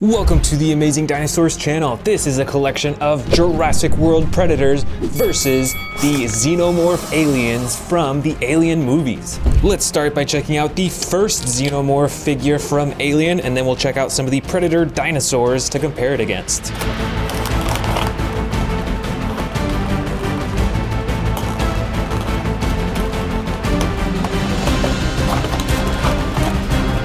Welcome to the Amazing Dinosaurs channel. This is a collection of Jurassic World predators versus the Xenomorph aliens from the Alien movies. Let's start by checking out the first Xenomorph figure from Alien, and then we'll check out some of the predator dinosaurs to compare it against.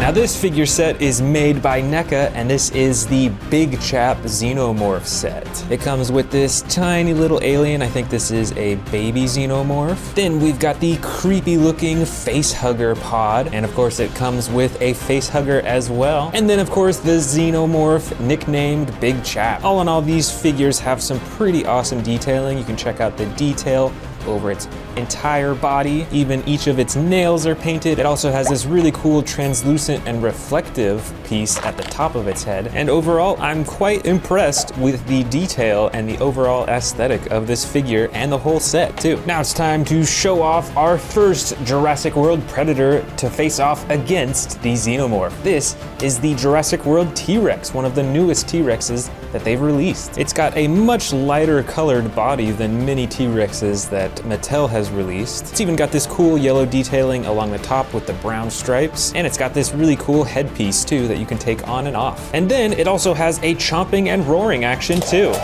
Now this figure set is made by NECA, and this is the Big Chap Xenomorph set. It comes with this tiny little alien. I think this is a baby Xenomorph. Then we've got the creepy looking face hugger pod, and of course it comes with a face hugger as well. And then of course the Xenomorph nicknamed Big Chap. All in all, these figures have some pretty awesome detailing. You can check out the detail over its entire body. Even each of its nails are painted. It also has this really cool translucent and reflective piece at the top of its head. And overall, I'm quite impressed with the detail and the overall aesthetic of this figure and the whole set too. Now it's time to show off our first Jurassic World predator to face off against the Xenomorph. This is the Jurassic World T-Rex, one of the newest T-Rexes that they've released. It's got a much lighter colored body than many T-Rexes that Mattel has released. It's even got this cool yellow detailing along the top with the brown stripes, and it's got this really cool headpiece too that you can take on and off. And then it also has a chomping and roaring action too.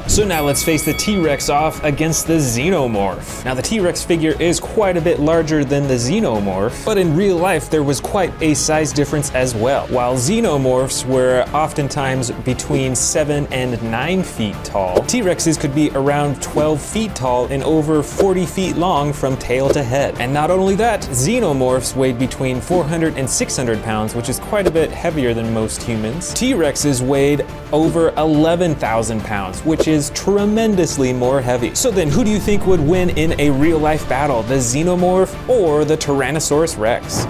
So now let's face the T-Rex off against the Xenomorph. Now the T-Rex figure is quite a bit larger than the Xenomorph, but in real life there was quite a size difference as well. While Xenomorphs were oftentimes between 7 and 9 feet tall, T-Rexes could be around 12 feet tall and over 40 feet long from tail to head. And not only that, Xenomorphs weighed between 400 and 600 pounds, which is quite a bit heavier than most humans. T-Rexes weighed over 11,000 pounds, which is tremendously more heavy. So then who do you think would win in a real life battle, the Xenomorph or the Tyrannosaurus Rex?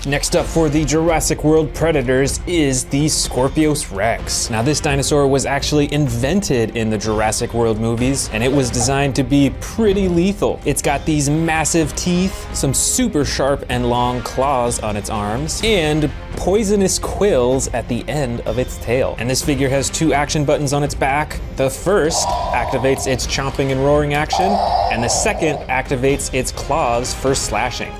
Next up for the Jurassic World predators is the Scorpius Rex. Now this dinosaur was actually invented in the Jurassic World movies, and it was designed to be pretty lethal. It's got these massive teeth, some super sharp and long claws on its arms, and poisonous quills at the end of its tail. And this figure has 2 action buttons on its back. The first activates its chomping and roaring action, and the second activates its claws for slashing.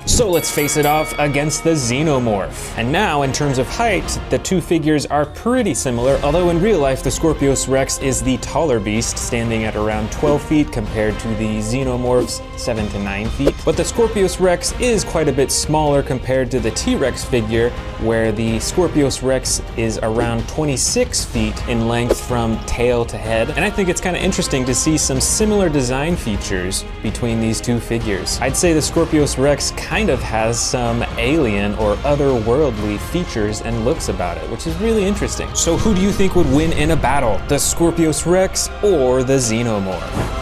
So let's face it off against the Xenomorph. And now, in terms of height, the two figures are pretty similar, although in real life, the Scorpius Rex is the taller beast, standing at around 12 feet compared to the Xenomorph's 7 to 9 feet. But the Scorpius Rex is quite a bit smaller compared to the T-Rex figure, where the Scorpius Rex is around 26 feet in length from tail to head. And I think it's kind of interesting to see some similar design features between these two figures. I'd say the Scorpius Rex kind of has some alien or otherworldly features and looks about it, which is really interesting. So who do you think would win in a battle, the Scorpius Rex or the Xenomorph?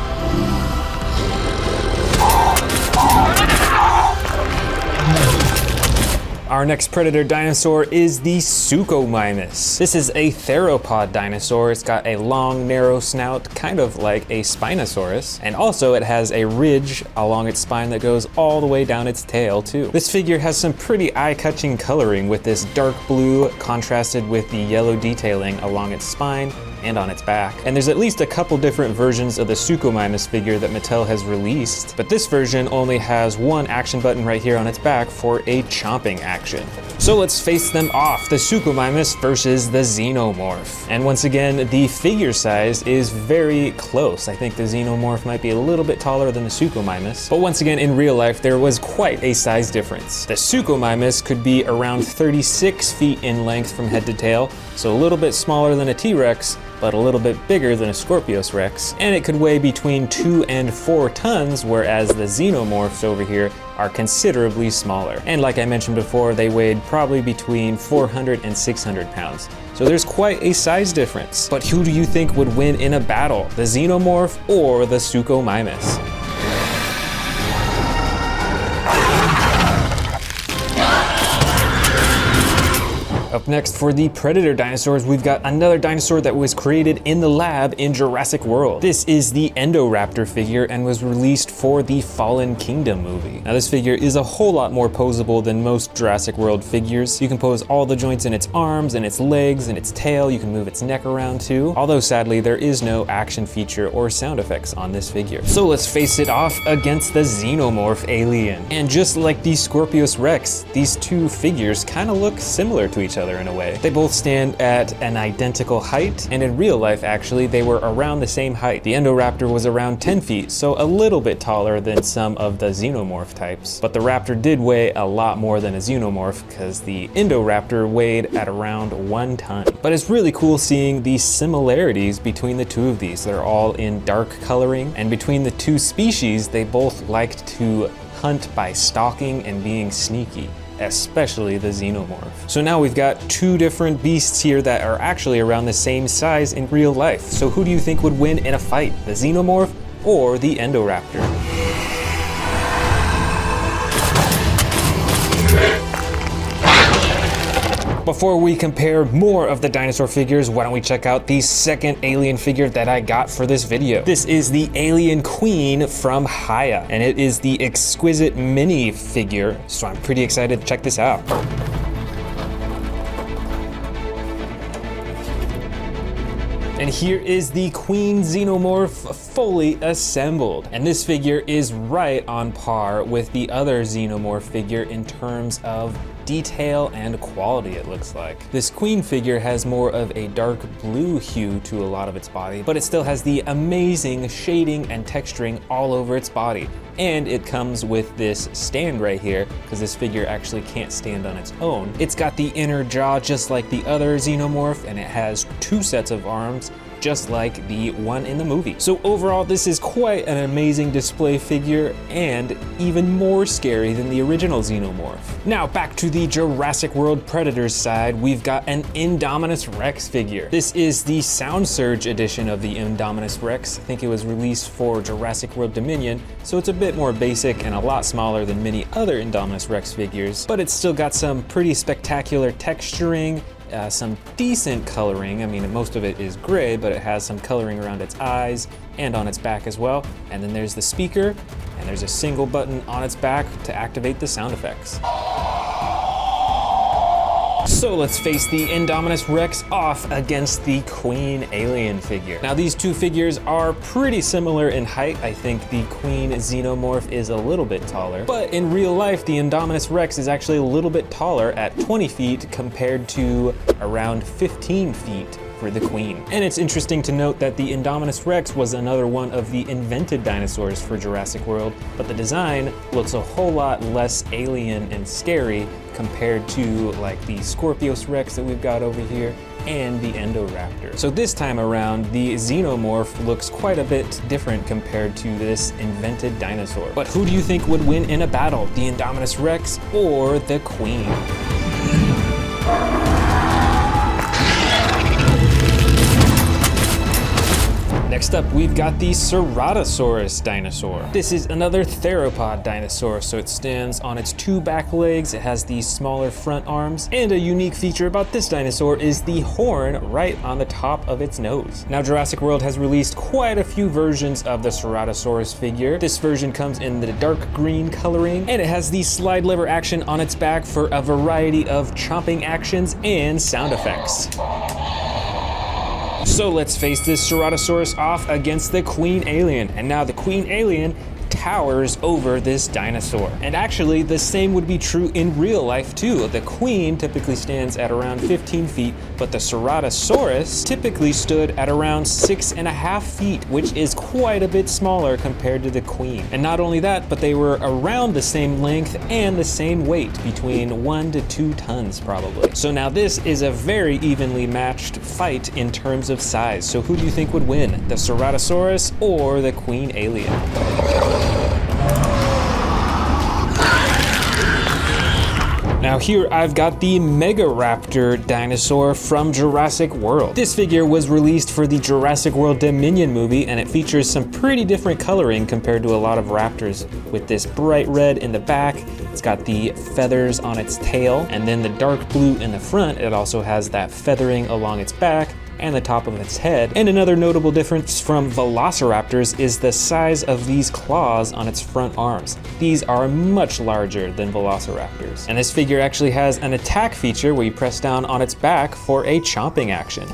Our next predator dinosaur is the Suchomimus. This is a theropod dinosaur. It's got a long, narrow snout, kind of like a Spinosaurus. And also it has a ridge along its spine that goes all the way down its tail too. This figure has some pretty eye-catching coloring with this dark blue contrasted with the yellow detailing along its spine and on its back. And there's at least a couple different versions of the Suchomimus figure that Mattel has released, but this version only has 1 action button right here on its back for a chomping action. So let's face them off, the Suchomimus versus the Xenomorph. And once again, the figure size is very close. I think the Xenomorph might be a little bit taller than the Suchomimus, but once again, in real life, there was quite a size difference. The Suchomimus could be around 36 feet in length from head to tail, so a little bit smaller than a T-Rex, but a little bit bigger than a Scorpius Rex, and it could weigh between 2 and 4 tons, whereas the Xenomorphs over here are considerably smaller. And like I mentioned before, they weighed probably between 400 and 600 pounds. So there's quite a size difference. But who do you think would win in a battle, the Xenomorph or the Suchomimus? Up next for the Predator dinosaurs, we've got another dinosaur that was created in the lab in Jurassic World. This is the Indoraptor figure and was released for the Fallen Kingdom movie. Now this figure is a whole lot more posable than most Jurassic World figures. You can pose all the joints in its arms and its legs and its tail. You can move its neck around too. Although sadly, there is no action feature or sound effects on this figure. So let's face it off against the Xenomorph alien. And just like the Scorpius Rex, these two figures kind of look similar to each other in a way. They both stand at an identical height, and in real life actually they were around the same height. The Indoraptor was around 10 feet, so a little bit taller than some of the Xenomorph types. But the Raptor did weigh a lot more than a Xenomorph because the Indoraptor weighed at around 1 ton. But it's really cool seeing the similarities between the two of these. They're all in dark coloring, and between the two species, they both liked to hunt by stalking and being sneaky, especially the Xenomorph. So now we've got two different beasts here that are actually around the same size in real life. So who do you think would win in a fight, the Xenomorph or the Indoraptor? Before we compare more of the dinosaur figures, why don't we check out the second alien figure that I got for this video. This is the Alien Queen from Haya, and it is the exquisite mini figure, so I'm pretty excited to check this out. And here is the Queen Xenomorph fully assembled. And this figure is right on par with the other Xenomorph figure in terms of detail and quality, it looks like. This Queen figure has more of a dark blue hue to a lot of its body, but it still has the amazing shading and texturing all over its body. And it comes with this stand right here, because this figure actually can't stand on its own. It's got the inner jaw just like the other Xenomorph, and it has 2 sets of arms, just like the one in the movie. So overall, this is quite an amazing display figure and even more scary than the original Xenomorph. Now back to the Jurassic World Predators side, we've got an Indominus Rex figure. This is the Sound Surge edition of the Indominus Rex. I think it was released for Jurassic World Dominion, so it's a bit more basic and a lot smaller than many other Indominus Rex figures, but it's still got some pretty spectacular texturing, some decent coloring. I mean, most of it is gray, but it has some coloring around its eyes and on its back as well. And then there's the speaker, and there's a single button on its back to activate the sound effects. So let's face the Indominus Rex off against the Queen Alien figure. Now these two figures are pretty similar in height. I think the Queen Xenomorph is a little bit taller, but in real life the Indominus Rex is actually a little bit taller at 20 feet compared to around 15 feet for the Queen. And it's interesting to note that the Indominus Rex was another one of the invented dinosaurs for Jurassic World, but the design looks a whole lot less alien and scary compared to like the Scorpius Rex that we've got over here and the Indoraptor. So this time around, the Xenomorph looks quite a bit different compared to this invented dinosaur. But who do you think would win in a battle, the Indominus Rex or the Queen? Next up, we've got the Ceratosaurus dinosaur. This is another theropod dinosaur, so it stands on its 2 back legs, it has these smaller front arms, and a unique feature about this dinosaur is the horn right on the top of its nose. Now, Jurassic World has released quite a few versions of the Ceratosaurus figure. This version comes in the dark green coloring, and it has the slide lever action on its back for a variety of chomping actions and sound effects. So let's face this Ceratosaurus off against the Queen Alien. And now the Queen Alien towers over this dinosaur. And actually, the same would be true in real life too. The Queen typically stands at around 15 feet, but the Ceratosaurus typically stood at around 6.5 feet, which is quite a bit smaller compared to the Queen. And not only that, but they were around the same length and the same weight, between 1 to 2 tons probably. So now this is a very evenly matched fight in terms of size. So who do you think would win, the Ceratosaurus or the Queen Alien? Now Now here I've got the Megaraptor dinosaur from Jurassic World. This figure was released for the Jurassic World Dominion movie, and it features some pretty different coloring compared to a lot of raptors, with this bright red in the back. It's got the feathers on its tail, and then the dark blue in the front. It also has that feathering along its back and the top of its head. And another notable difference from Velociraptors is the size of these claws on its front arms. These are much larger than Velociraptors. And this figure actually has an attack feature where you press down on its back for a chomping action.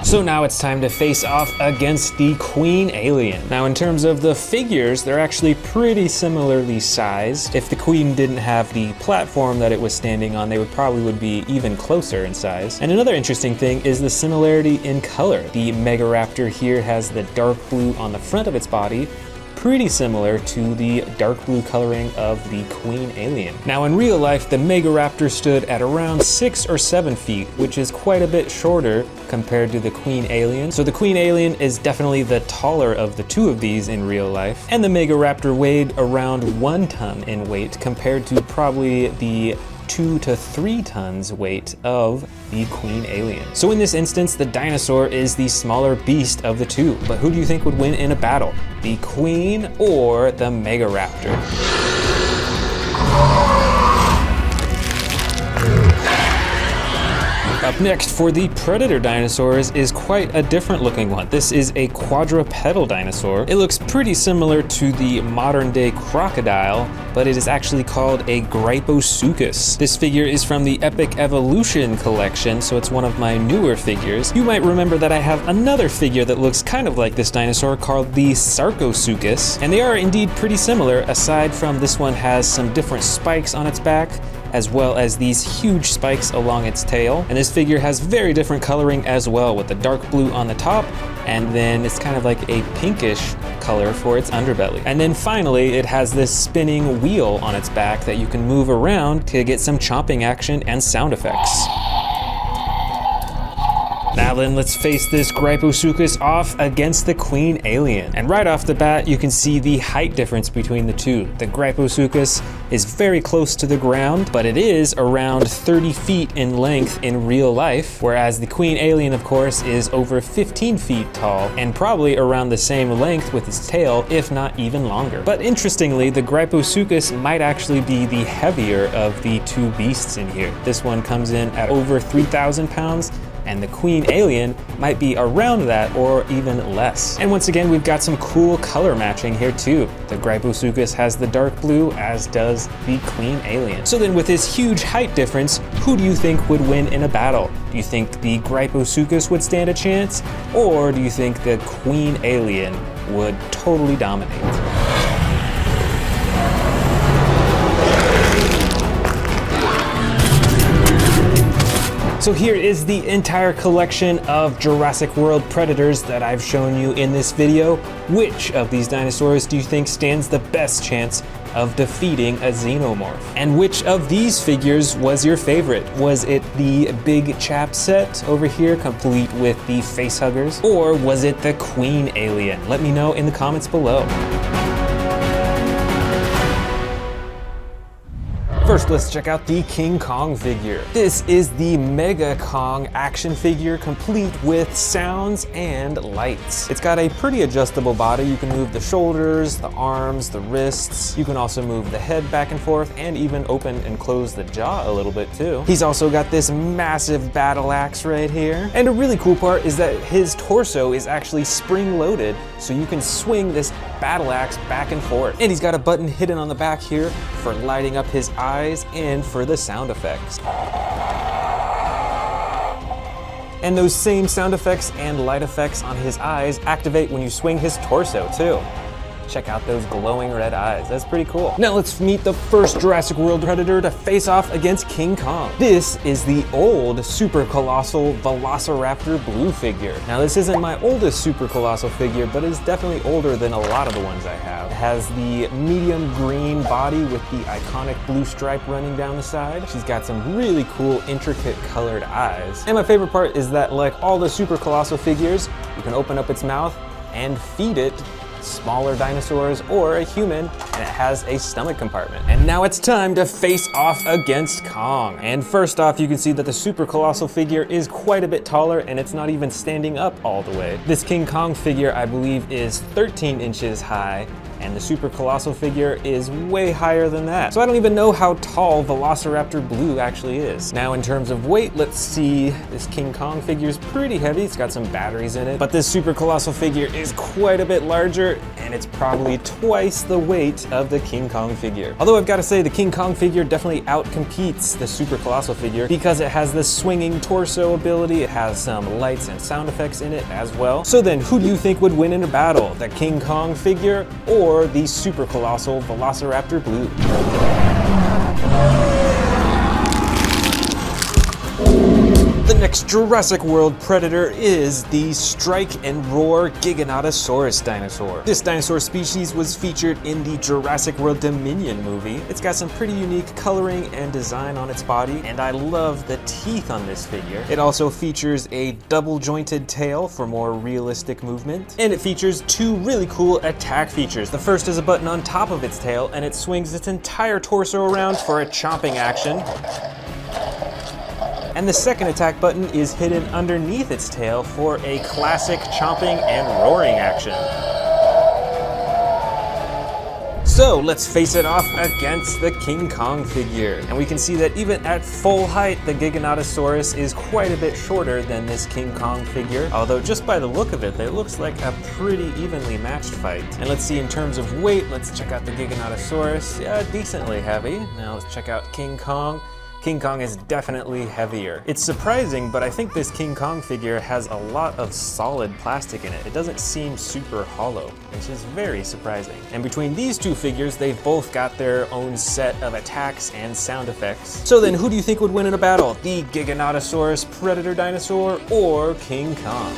So now it's time to face off against the Queen Alien. Now in terms of the figures, they're actually pretty similarly sized. If the Queen didn't have the platform that it was standing on, they would be even closer in size. And another interesting thing is the similarity in color. The Megaraptor here has the dark blue on the front of its body, pretty similar to the dark blue coloring of the Queen Alien. Now in real life, the Megaraptor stood at around 6 or 7 feet, which is quite a bit shorter compared to the Queen Alien. So the Queen Alien is definitely the taller of the two of these in real life. And the Megaraptor weighed around 1 ton in weight compared to probably the 2 to 3 tons weight of the Queen Alien. So in this instance, the dinosaur is the smaller beast of the two, but who do you think would win in a battle? The Queen or the Megaraptor? Up next for the predator dinosaurs is quite a different looking one. This is a quadrupedal dinosaur. It looks pretty similar to the modern day crocodile, but it is actually called a Gryposuchus. This figure is from the Epic Evolution collection, so it's one of my newer figures. You might remember that I have another figure that looks kind of like this dinosaur called the Sarcosuchus, and they are indeed pretty similar, aside from this one has some different spikes on its back, as well as these huge spikes along its tail. And this figure has very different coloring as well, with the dark blue on the top, and then it's kind of like a pinkish color for its underbelly. And then finally, it has this spinning wheel on its back that you can move around to get some chomping action and sound effects. Now then, let's face this Gryposuchus off against the Queen Alien. And right off the bat, you can see the height difference between the two. The Gryposuchus is very close to the ground, but it is around 30 feet in length in real life, whereas the Queen Alien, of course, is over 15 feet tall and probably around the same length with its tail, if not even longer. But interestingly, the Gryposuchus might actually be the heavier of the two beasts in here. This one comes in at over 3,000 pounds, and the Queen Alien might be around that or even less. And once again, we've got some cool color matching here too. The Gryposuchus has the dark blue, as does the Queen Alien. So then with this huge height difference, who do you think would win in a battle? Do you think the Gryposuchus would stand a chance? Or do you think the Queen Alien would totally dominate? So here is the entire collection of Jurassic World predators that I've shown you in this video. Which of these dinosaurs do you think stands the best chance of defeating a Xenomorph? And which of these figures was your favorite? Was it the big chap set over here, complete with the face huggers? Or was it the Queen Alien? Let me know in the comments below. First, let's check out the King Kong figure. This is the Mega Kong action figure, complete with sounds and lights. It's got a pretty adjustable body. You can move the shoulders, the arms, the wrists. You can also move the head back and forth and even open and close the jaw a little bit too. He's also got this massive battle axe right here. And a really cool part is that his torso is actually spring-loaded, so you can swing this battle axe back and forth. And he's got a button hidden on the back here for lighting up his eyes and for the sound effects. And those same sound effects and light effects on his eyes activate when you swing his torso too. Check out those glowing red eyes. That's pretty cool. Now let's meet the first Jurassic World predator to face off against King Kong. This is the old super colossal Velociraptor blue figure. Now this isn't my oldest super colossal figure, but it's definitely older than a lot of the ones I have. It has the medium green body with the iconic blue stripe running down the side. She's got some really cool intricate colored eyes. And my favorite part is that, like all the super colossal figures, you can open up its mouth and feed it smaller dinosaurs, or a human, and it has a stomach compartment. And now it's time to face off against Kong. And first off, you can see that the super colossal figure is quite a bit taller, and it's not even standing up all the way. This King Kong figure, I believe, is 13 inches high, and the super colossal figure is way higher than that. So I don't even know how tall Velociraptor Blue actually is. Now in terms of weight, let's see. This King Kong figure is pretty heavy. It's got some batteries in it, but this super colossal figure is quite a bit larger, and it's probably twice the weight of the King Kong figure. Although I've got to say the King Kong figure definitely outcompetes the super colossal figure because it has this swinging torso ability. It has some lights and sound effects in it as well. So then who do you think would win in a battle? The King Kong figure or the super colossal Velociraptor Blue? The next Jurassic World predator is the Strike and Roar Giganotosaurus dinosaur. This dinosaur species was featured in the Jurassic World Dominion movie. It's got some pretty unique coloring and design on its body, and I love the teeth on this figure. It also features a double jointed tail for more realistic movement, and it features two really cool attack features. The first is a button on top of its tail, and it swings its entire torso around for a chomping action. And the second attack button is hidden underneath its tail for a classic chomping and roaring action. So let's face it off against the King Kong figure. And we can see that even at full height, the Giganotosaurus is quite a bit shorter than this King Kong figure. Although just by the look of it looks like a pretty evenly matched fight. And let's see in terms of weight, let's check out the Giganotosaurus. Yeah, decently heavy. Now let's check out King Kong. King Kong is definitely heavier. It's surprising, but I think this King Kong figure has a lot of solid plastic in it. It doesn't seem super hollow, which is very surprising. And between these two figures, they've both got their own set of attacks and sound effects. So then who do you think would win in a battle? The Giganotosaurus predator dinosaur or King Kong?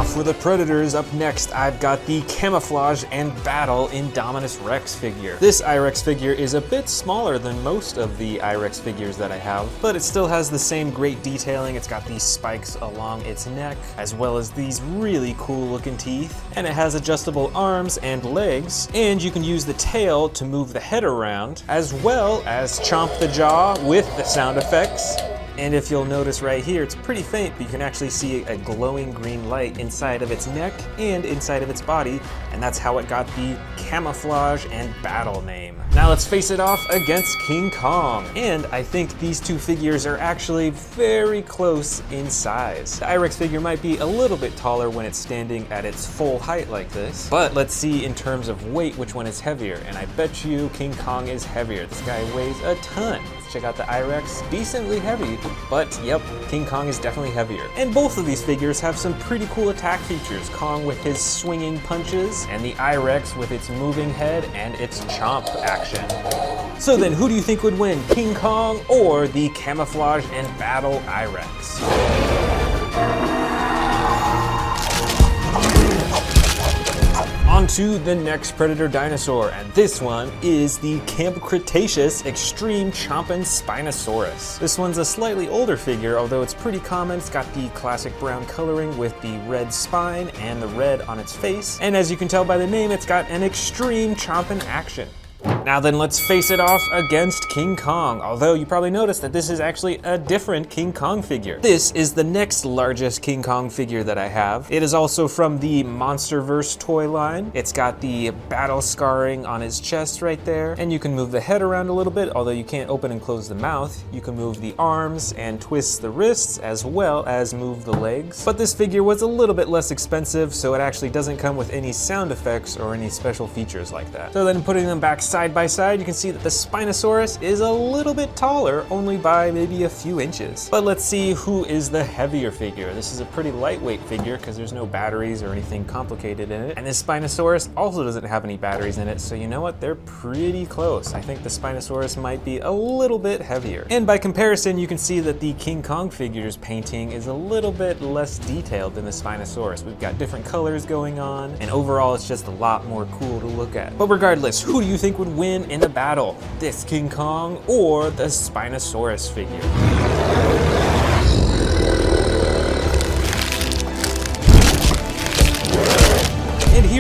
For the predators, up next, I've got the Camouflage and Battle Indominus Rex figure. This I-Rex figure is a bit smaller than most of the I-Rex figures that I have, but it still has the same great detailing. It's got these spikes along its neck, as well as these really cool looking teeth, and it has adjustable arms and legs, and you can use the tail to move the head around, as well as chomp the jaw with the sound effects. And if you'll notice right here, it's pretty faint, but you can actually see a glowing green light inside of its neck and inside of its body, and that's how it got the Camouflage and Battle name. Now let's face it off against King Kong. And I think these two figures are actually very close in size. The I-Rex figure might be a little bit taller when it's standing at its full height like this, but let's see in terms of weight which one is heavier, and I bet you King Kong is heavier. This guy weighs a ton. Check out the I-Rex, decently heavy, but yep, King Kong is definitely heavier. And both of these figures have some pretty cool attack features. Kong with his swinging punches, and the I-Rex with its moving head and its chomp action. So then who do you think would win, King Kong or the Camouflage and Battle I-Rex? On to the next predator dinosaur, and this one is the Camp Cretaceous Extreme Chompin' Spinosaurus. This one's a slightly older figure, although it's pretty common. It's got the classic brown coloring with the red spine and the red on its face, and as you can tell by the name, it's got an extreme chompin' action. Now then, let's face it off against King Kong, although you probably noticed that this is actually a different King Kong figure. This is the next largest King Kong figure that I have. It is also from the Monsterverse toy line. It's got the battle scarring on his chest right there, and you can move the head around a little bit, although you can't open and close the mouth. You can move the arms and twist the wrists, as well as move the legs. But this figure was a little bit less expensive, so it actually doesn't come with any sound effects or any special features like that. So then putting them back side by side, you can see that the Spinosaurus is a little bit taller, only by maybe a few inches. But let's see who is the heavier figure. This is a pretty lightweight figure because there's no batteries or anything complicated in it. And this Spinosaurus also doesn't have any batteries in it, so you know what? They're pretty close. I think the Spinosaurus might be a little bit heavier. And by comparison, you can see that the King Kong figure's painting is a little bit less detailed than the Spinosaurus. We've got different colors going on, and overall it's just a lot more cool to look at. But regardless, who do you think would win in a battle? This King Kong or the Spinosaurus figure?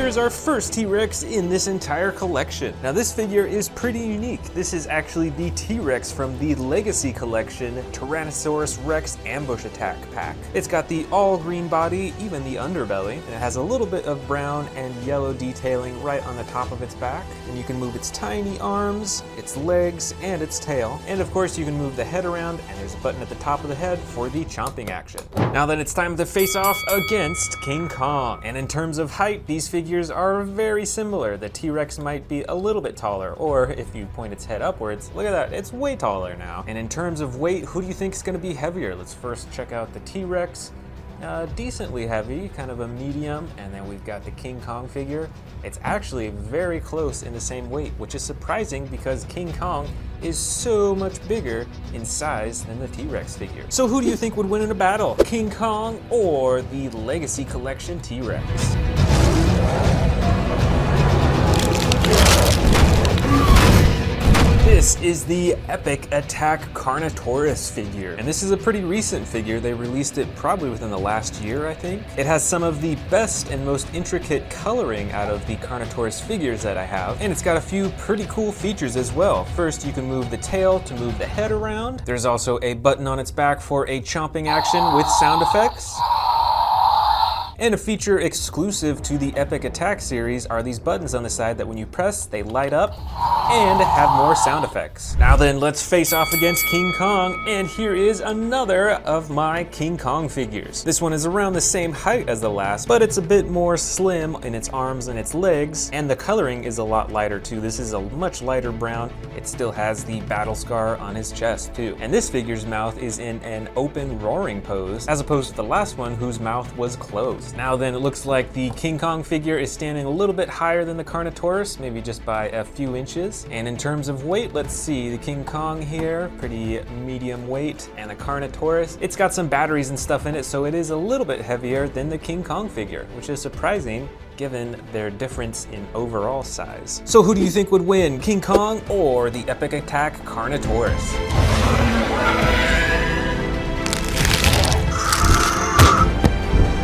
here's our first T-Rex in this entire collection. Now this figure is pretty unique. This is actually the T-Rex from the Legacy Collection Tyrannosaurus Rex Ambush Attack pack. It's got the all green body, even the underbelly, and it has a little bit of brown and yellow detailing right on the top of its back. And you can move its tiny arms, its legs, and its tail. And of course you can move the head around, and there's a button at the top of the head for the chomping action. Now then, it's time to face off against King Kong. And in terms of height, these figures are very similar. The T-Rex might be a little bit taller, or if you point its head upwards, look at that, it's way taller now. And in terms of weight, who do you think is gonna be heavier? Let's first check out the T-Rex. Decently heavy, kind of a medium, and then we've got the King Kong figure. It's actually very close in the same weight, which is surprising because King Kong is so much bigger in size than the T-Rex figure. So who do you think would win in a battle? King Kong or the Legacy Collection T-Rex? This is the Epic Attack Carnotaurus figure, and this is a pretty recent figure. They released it probably within the last year, I think. It has some of the best and most intricate coloring out of the Carnotaurus figures that I have, and it's got a few pretty cool features as well. First, you can move the tail to move the head around. There's also a button on its back for a chomping action with sound effects. And a feature exclusive to the Epic Attack series are these buttons on the side that when you press, they light up and have more sound effects. Now then, let's face off against King Kong, and here is another of my King Kong figures. This one is around the same height as the last, but it's a bit more slim in its arms and its legs, and the coloring is a lot lighter too. This is a much lighter brown. It still has the battle scar on his chest too. And this figure's mouth is in an open roaring pose, as opposed to the last one whose mouth was closed. Now then, it looks like the King Kong figure is standing a little bit higher than the Carnotaurus, maybe just by a few inches. And in terms of weight, let's see, the King Kong here, pretty medium weight, and the Carnotaurus, it's got some batteries and stuff in it, so it is a little bit heavier than the King Kong figure, which is surprising given their difference in overall size. So who do you think would win, King Kong or the Epic Attack Carnotaurus?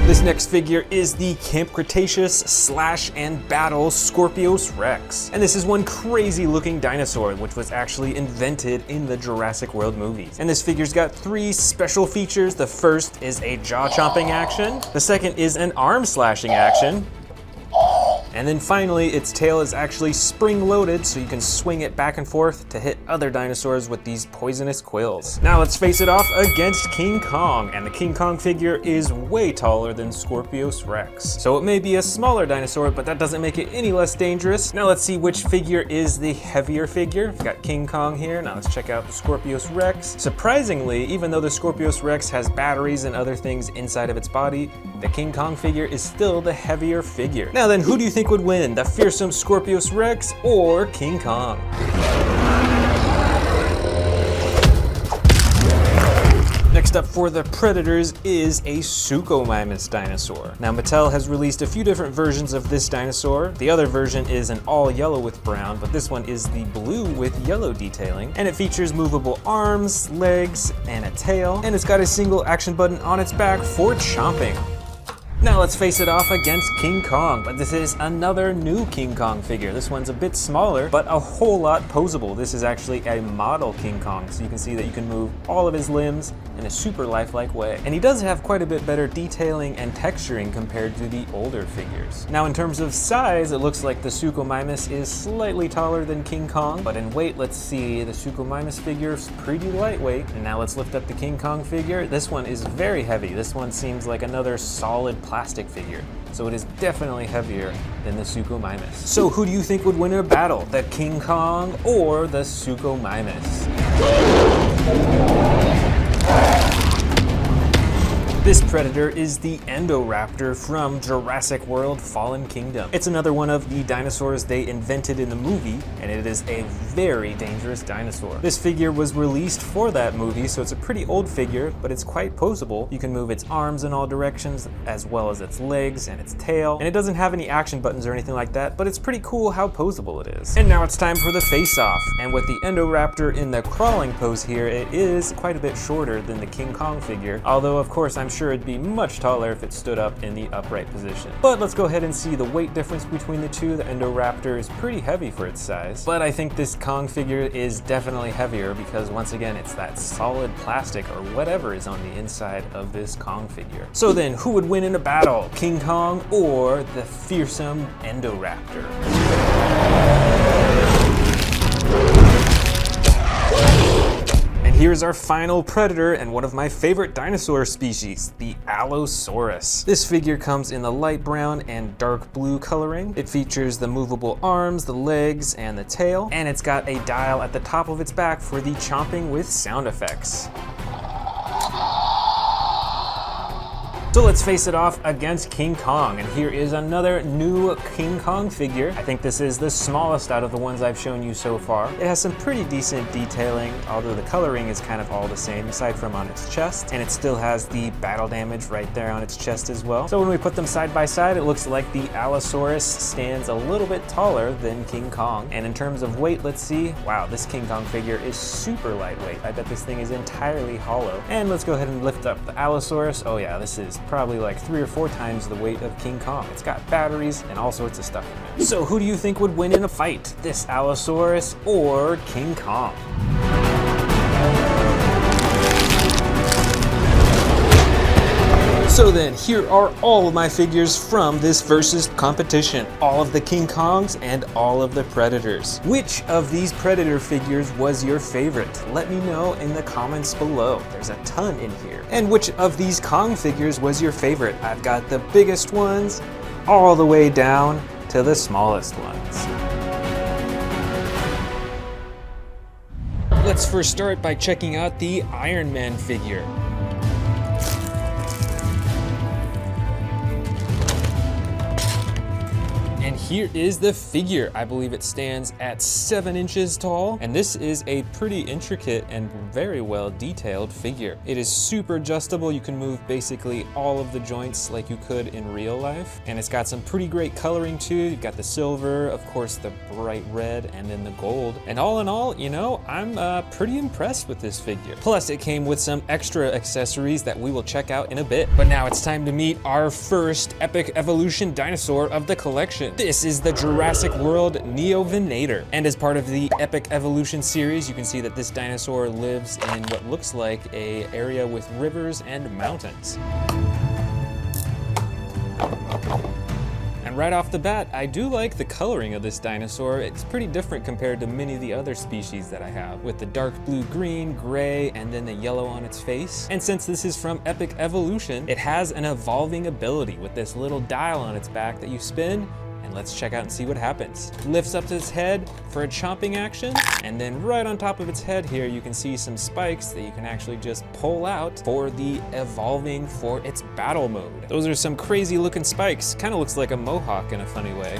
This next figure is the Camp Cretaceous Slash and Battle Scorpius Rex. And this is one crazy looking dinosaur which was actually invented in the Jurassic World movies. And this figure's got 3 special features. The first is a jaw chomping action. The second is an arm slashing action. And then finally, its tail is actually spring-loaded, so you can swing it back and forth to hit other dinosaurs with these poisonous quills. Now let's face it off against King Kong, and the King Kong figure is way taller than Scorpius Rex. So it may be a smaller dinosaur, but that doesn't make it any less dangerous. Now let's see which figure is the heavier figure. We've got King Kong here. Now let's check out the Scorpius Rex. Surprisingly, even though the Scorpius Rex has batteries and other things inside of its body, the King Kong figure is still the heavier figure. Now then, who do you think would win, the fearsome Scorpius Rex or King Kong? Next up for the Predators is a Suchomimus dinosaur. Now Mattel has released a few different versions of this dinosaur. The other version is an all yellow with brown, but this one is the blue with yellow detailing. And it features movable arms, legs, and a tail. And it's got a single action button on its back for chomping. Now let's face it off against King Kong, but this is another new King Kong figure. This one's a bit smaller, but a whole lot posable. This is actually a model King Kong, so you can see that you can move all of his limbs in a super lifelike way. And he does have quite a bit better detailing and texturing compared to the older figures. Now in terms of size, it looks like the Suchomimus is slightly taller than King Kong, but in weight, let's see, the Suchomimus figure is pretty lightweight. And now let's lift up the King Kong figure. This one is very heavy. This one seems like another solid plastic figure, so it is definitely heavier than the Suchomimus. So who do you think would win in a battle, the King Kong or the Suchomimus? This predator is the Endoraptor from Jurassic World Fallen Kingdom. It's another one of the dinosaurs they invented in the movie, and it is a very dangerous dinosaur. This figure was released for that movie, so it's a pretty old figure, but it's quite poseable. You can move its arms in all directions, as well as its legs and its tail, and it doesn't have any action buttons or anything like that, but it's pretty cool how poseable it is. And now it's time for the face-off, and with the Endoraptor in the crawling pose here, it is quite a bit shorter than the King Kong figure, although of course I'm sure it'd be much taller if it stood up in the upright position. But let's go ahead and see the weight difference between the two. The Indoraptor is pretty heavy for its size, but I think this Kong figure is definitely heavier because once again, it's that solid plastic or whatever is on the inside of this Kong figure. So then, who would win in a battle? King Kong or the fearsome Indoraptor? Here's our final predator and one of my favorite dinosaur species, the Allosaurus. This figure comes in the light brown and dark blue coloring. It features the movable arms, the legs, and the tail, and it's got a dial at the top of its back for the chomping with sound effects. So let's face it off against King Kong, and here is another new King Kong figure. I think this is the smallest out of the ones I've shown you so far. It has some pretty decent detailing, although the coloring is kind of all the same aside from on its chest, and it still has the battle damage right there on its chest as well. So when we put them side by side, it looks like the Allosaurus stands a little bit taller than King Kong. And in terms of weight, let's see. Wow, this King Kong figure is super lightweight. I bet this thing is entirely hollow. And let's go ahead and lift up the Allosaurus. Oh yeah, this is probably like 3 or 4 times the weight of King Kong. It's got batteries and all sorts of stuff in it. So who do you think would win in a fight? This Allosaurus or King Kong? So then, here are all of my figures from this versus competition. All of the King Kongs and all of the Predators. Which of these Predator figures was your favorite? Let me know in the comments below. There's a ton in here. And which of these Kong figures was your favorite? I've got the biggest ones all the way down to the smallest ones. Let's first start by checking out the Iron Man figure. And here is the figure. I believe it stands at 7 inches tall, and this is a pretty intricate and very well detailed figure. It is super adjustable. You can move basically all of the joints like you could in real life, and it's got some pretty great coloring too. You've got the silver, of course the bright red, and then the gold. And all in all, you know, I'm pretty impressed with this figure. Plus, it came with some extra accessories that we will check out in a bit. But now it's time to meet our first epic evolution dinosaur of the collection. This is the Jurassic World Neovenator. And as part of the Epic Evolution series, you can see that this dinosaur lives in what looks like an area with rivers and mountains. And right off the bat, I do like the coloring of this dinosaur. It's pretty different compared to many of the other species that I have, with the dark blue-green, gray, and then the yellow on its face. And since this is from Epic Evolution, it has an evolving ability with this little dial on its back that you spin. And let's check out and see what happens. Lifts up its head for a chomping action, and then right on top of its head here, you can see some spikes that you can actually just pull out for the evolving for its battle mode. Those are some crazy looking spikes. Kind of looks like a mohawk in a funny way.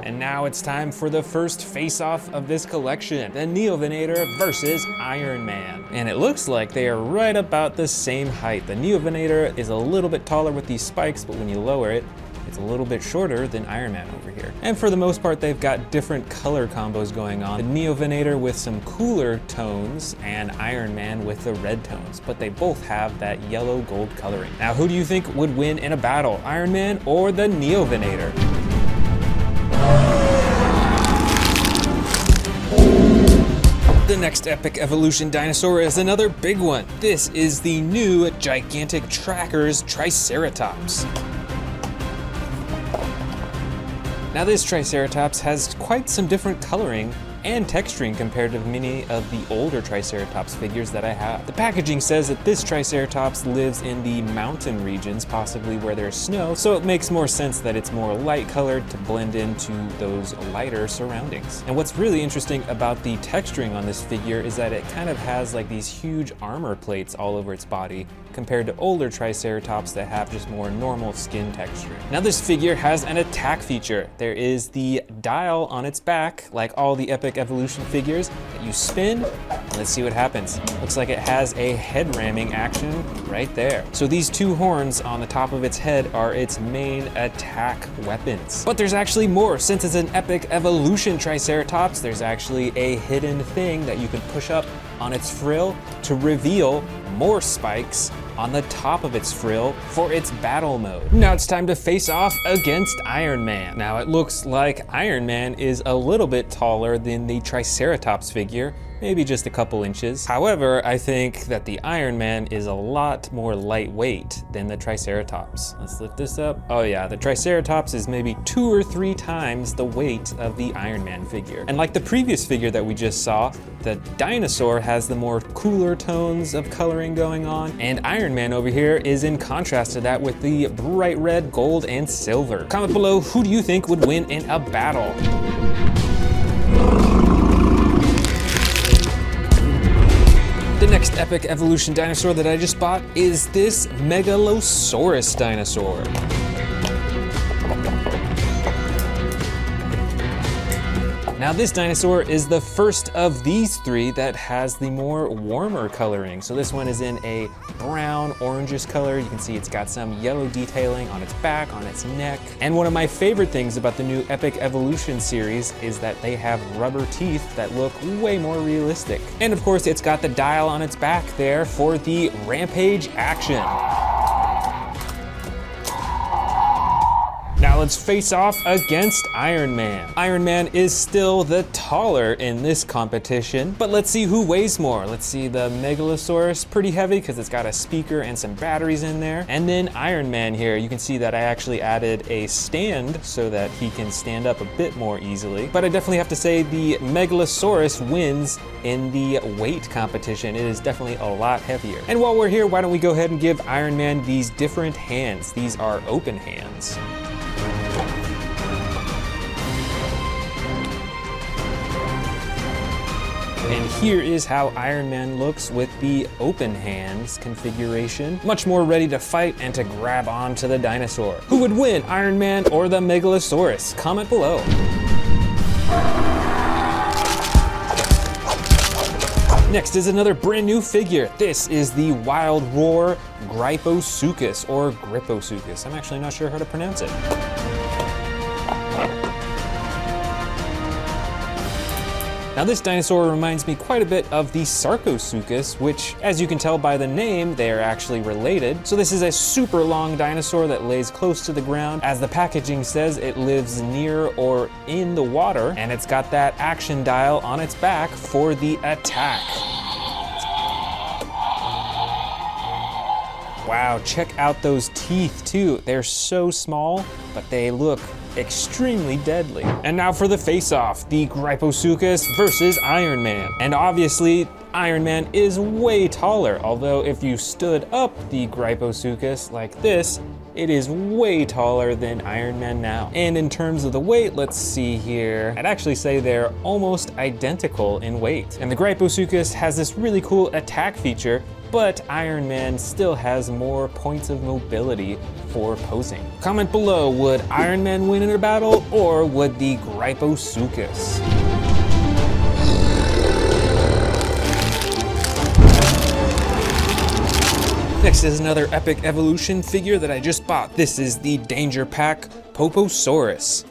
And now it's time for the first face-off of this collection, the Neovenator versus Iron Man. And it looks like they are right about the same height. The Neovenator is a little bit taller with these spikes, but when you lower it, it's a little bit shorter than Iron Man over here. And for the most part, they've got different color combos going on. The Neovenator with some cooler tones and Iron Man with the red tones, but they both have that yellow gold coloring. Now, who do you think would win in a battle, Iron Man or the Neovenator? The next epic evolution dinosaur is another big one. This is the new gigantic Trackers Triceratops. Now this Triceratops has quite some different coloring and texturing compared to many of the older Triceratops figures that I have. The packaging says that this Triceratops lives in the mountain regions, possibly where there's snow, so it makes more sense that it's more light colored to blend into those lighter surroundings. And what's really interesting about the texturing on this figure is that it kind of has like these huge armor plates all over its body, compared to older Triceratops that have just more normal skin texture. Now this figure has an attack feature. There is the dial on its back, like all the epic evolution figures, that you spin. Let's see what happens. Looks like it has a head ramming action right there. So these two horns on the top of its head are its main attack weapons. But there's actually more. Since it's an epic evolution Triceratops, there's actually a hidden thing that you can push up on its frill to reveal more spikes on the top of its frill for its battle mode. Now it's time to face off against Iron Man. Now it looks like Iron Man is a little bit taller than the Triceratops figure, maybe just a couple inches. However, I think that the Iron Man is a lot more lightweight than the Triceratops. Let's lift this up. Oh yeah, the Triceratops is maybe 2 or 3 times the weight of the Iron Man figure. And like the previous figure that we just saw, the Dinosaur has the more cooler tones of coloring going on, and Iron Man over here is in contrast to that with the bright red, gold, and silver. Comment below, who do you think would win in a battle? The next epic evolution dinosaur that I just bought is this Megalosaurus dinosaur. Now this dinosaur is the first of these 3 that has the more warmer coloring. So this one is in a brown orangish color. You can see it's got some yellow detailing on its back, on its neck. And one of my favorite things about the new Epic Evolution series is that they have rubber teeth that look way more realistic. And of course it's got the dial on its back there for the Rampage action. Now let's face off against Iron Man. Iron Man is still the taller in this competition, but let's see who weighs more. Let's see, the Megalosaurus, pretty heavy because it's got a speaker and some batteries in there. And then Iron Man here, you can see that I actually added a stand so that he can stand up a bit more easily. But I definitely have to say the Megalosaurus wins in the weight competition. It is definitely a lot heavier. And while we're here, why don't we go ahead and give Iron Man these different hands. These are open hands. And here is how Iron Man looks with the open hands configuration. Much more ready to fight and to grab onto the dinosaur. Who would win, Iron Man or the Megalosaurus? Comment below. Next is another brand new figure. This is the Wild Roar Gryposuchus, or Griposuchus. I'm actually not sure how to pronounce it. Now this dinosaur reminds me quite a bit of the Sarcosuchus, which, as you can tell by the name, they are actually related. So this is a super long dinosaur that lays close to the ground. As the packaging says, it lives near or in the water, and it's got that action dial on its back for the attack. Wow, check out those teeth too. They're so small, but they look extremely deadly. And now for the face-off, the Gryposuchus versus Iron Man. And obviously, Iron Man is way taller, although if you stood up the Gryposuchus like this, it is way taller than Iron Man now. And in terms of the weight, let's see here, I'd actually say they're almost identical in weight. And the Gryposuchus has this really cool attack feature, but Iron Man still has more points of mobility for posing. Comment below, would Iron Man win in a battle, or would the Gryposuchus? Next is another epic evolution figure that I just bought. This is the Danger Pack Poposaurus.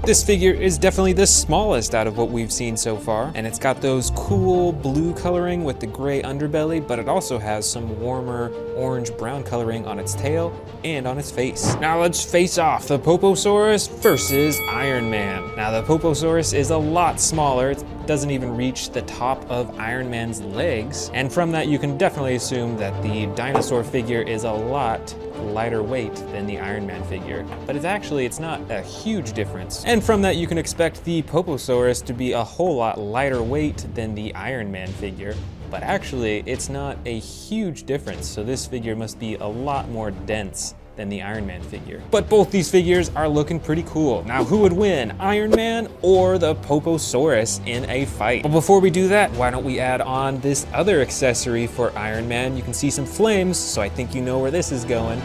This figure is definitely the smallest out of what we've seen so far, and it's got those cool blue coloring with the gray underbelly, but it also has some warmer orange-brown coloring on its tail and on its face. Now let's face off, the Poposaurus versus Iron Man. Now the Poposaurus is a lot smaller. It doesn't even reach the top of Iron Man's legs, and from that you can definitely assume that the dinosaur figure is a lot lighter weight than the Iron Man figure, but it's not a huge difference. And from that you can expect the Poposaurus to be a whole lot lighter weight than the Iron Man figure, but actually it's not a huge difference, so this figure must be a lot more dense than the Iron Man figure. But both these figures are looking pretty cool. Now who would win, Iron Man or the Poposaurus in a fight? But before we do that, why don't we add on this other accessory for Iron Man? You can see some flames, so I think you know where this is going.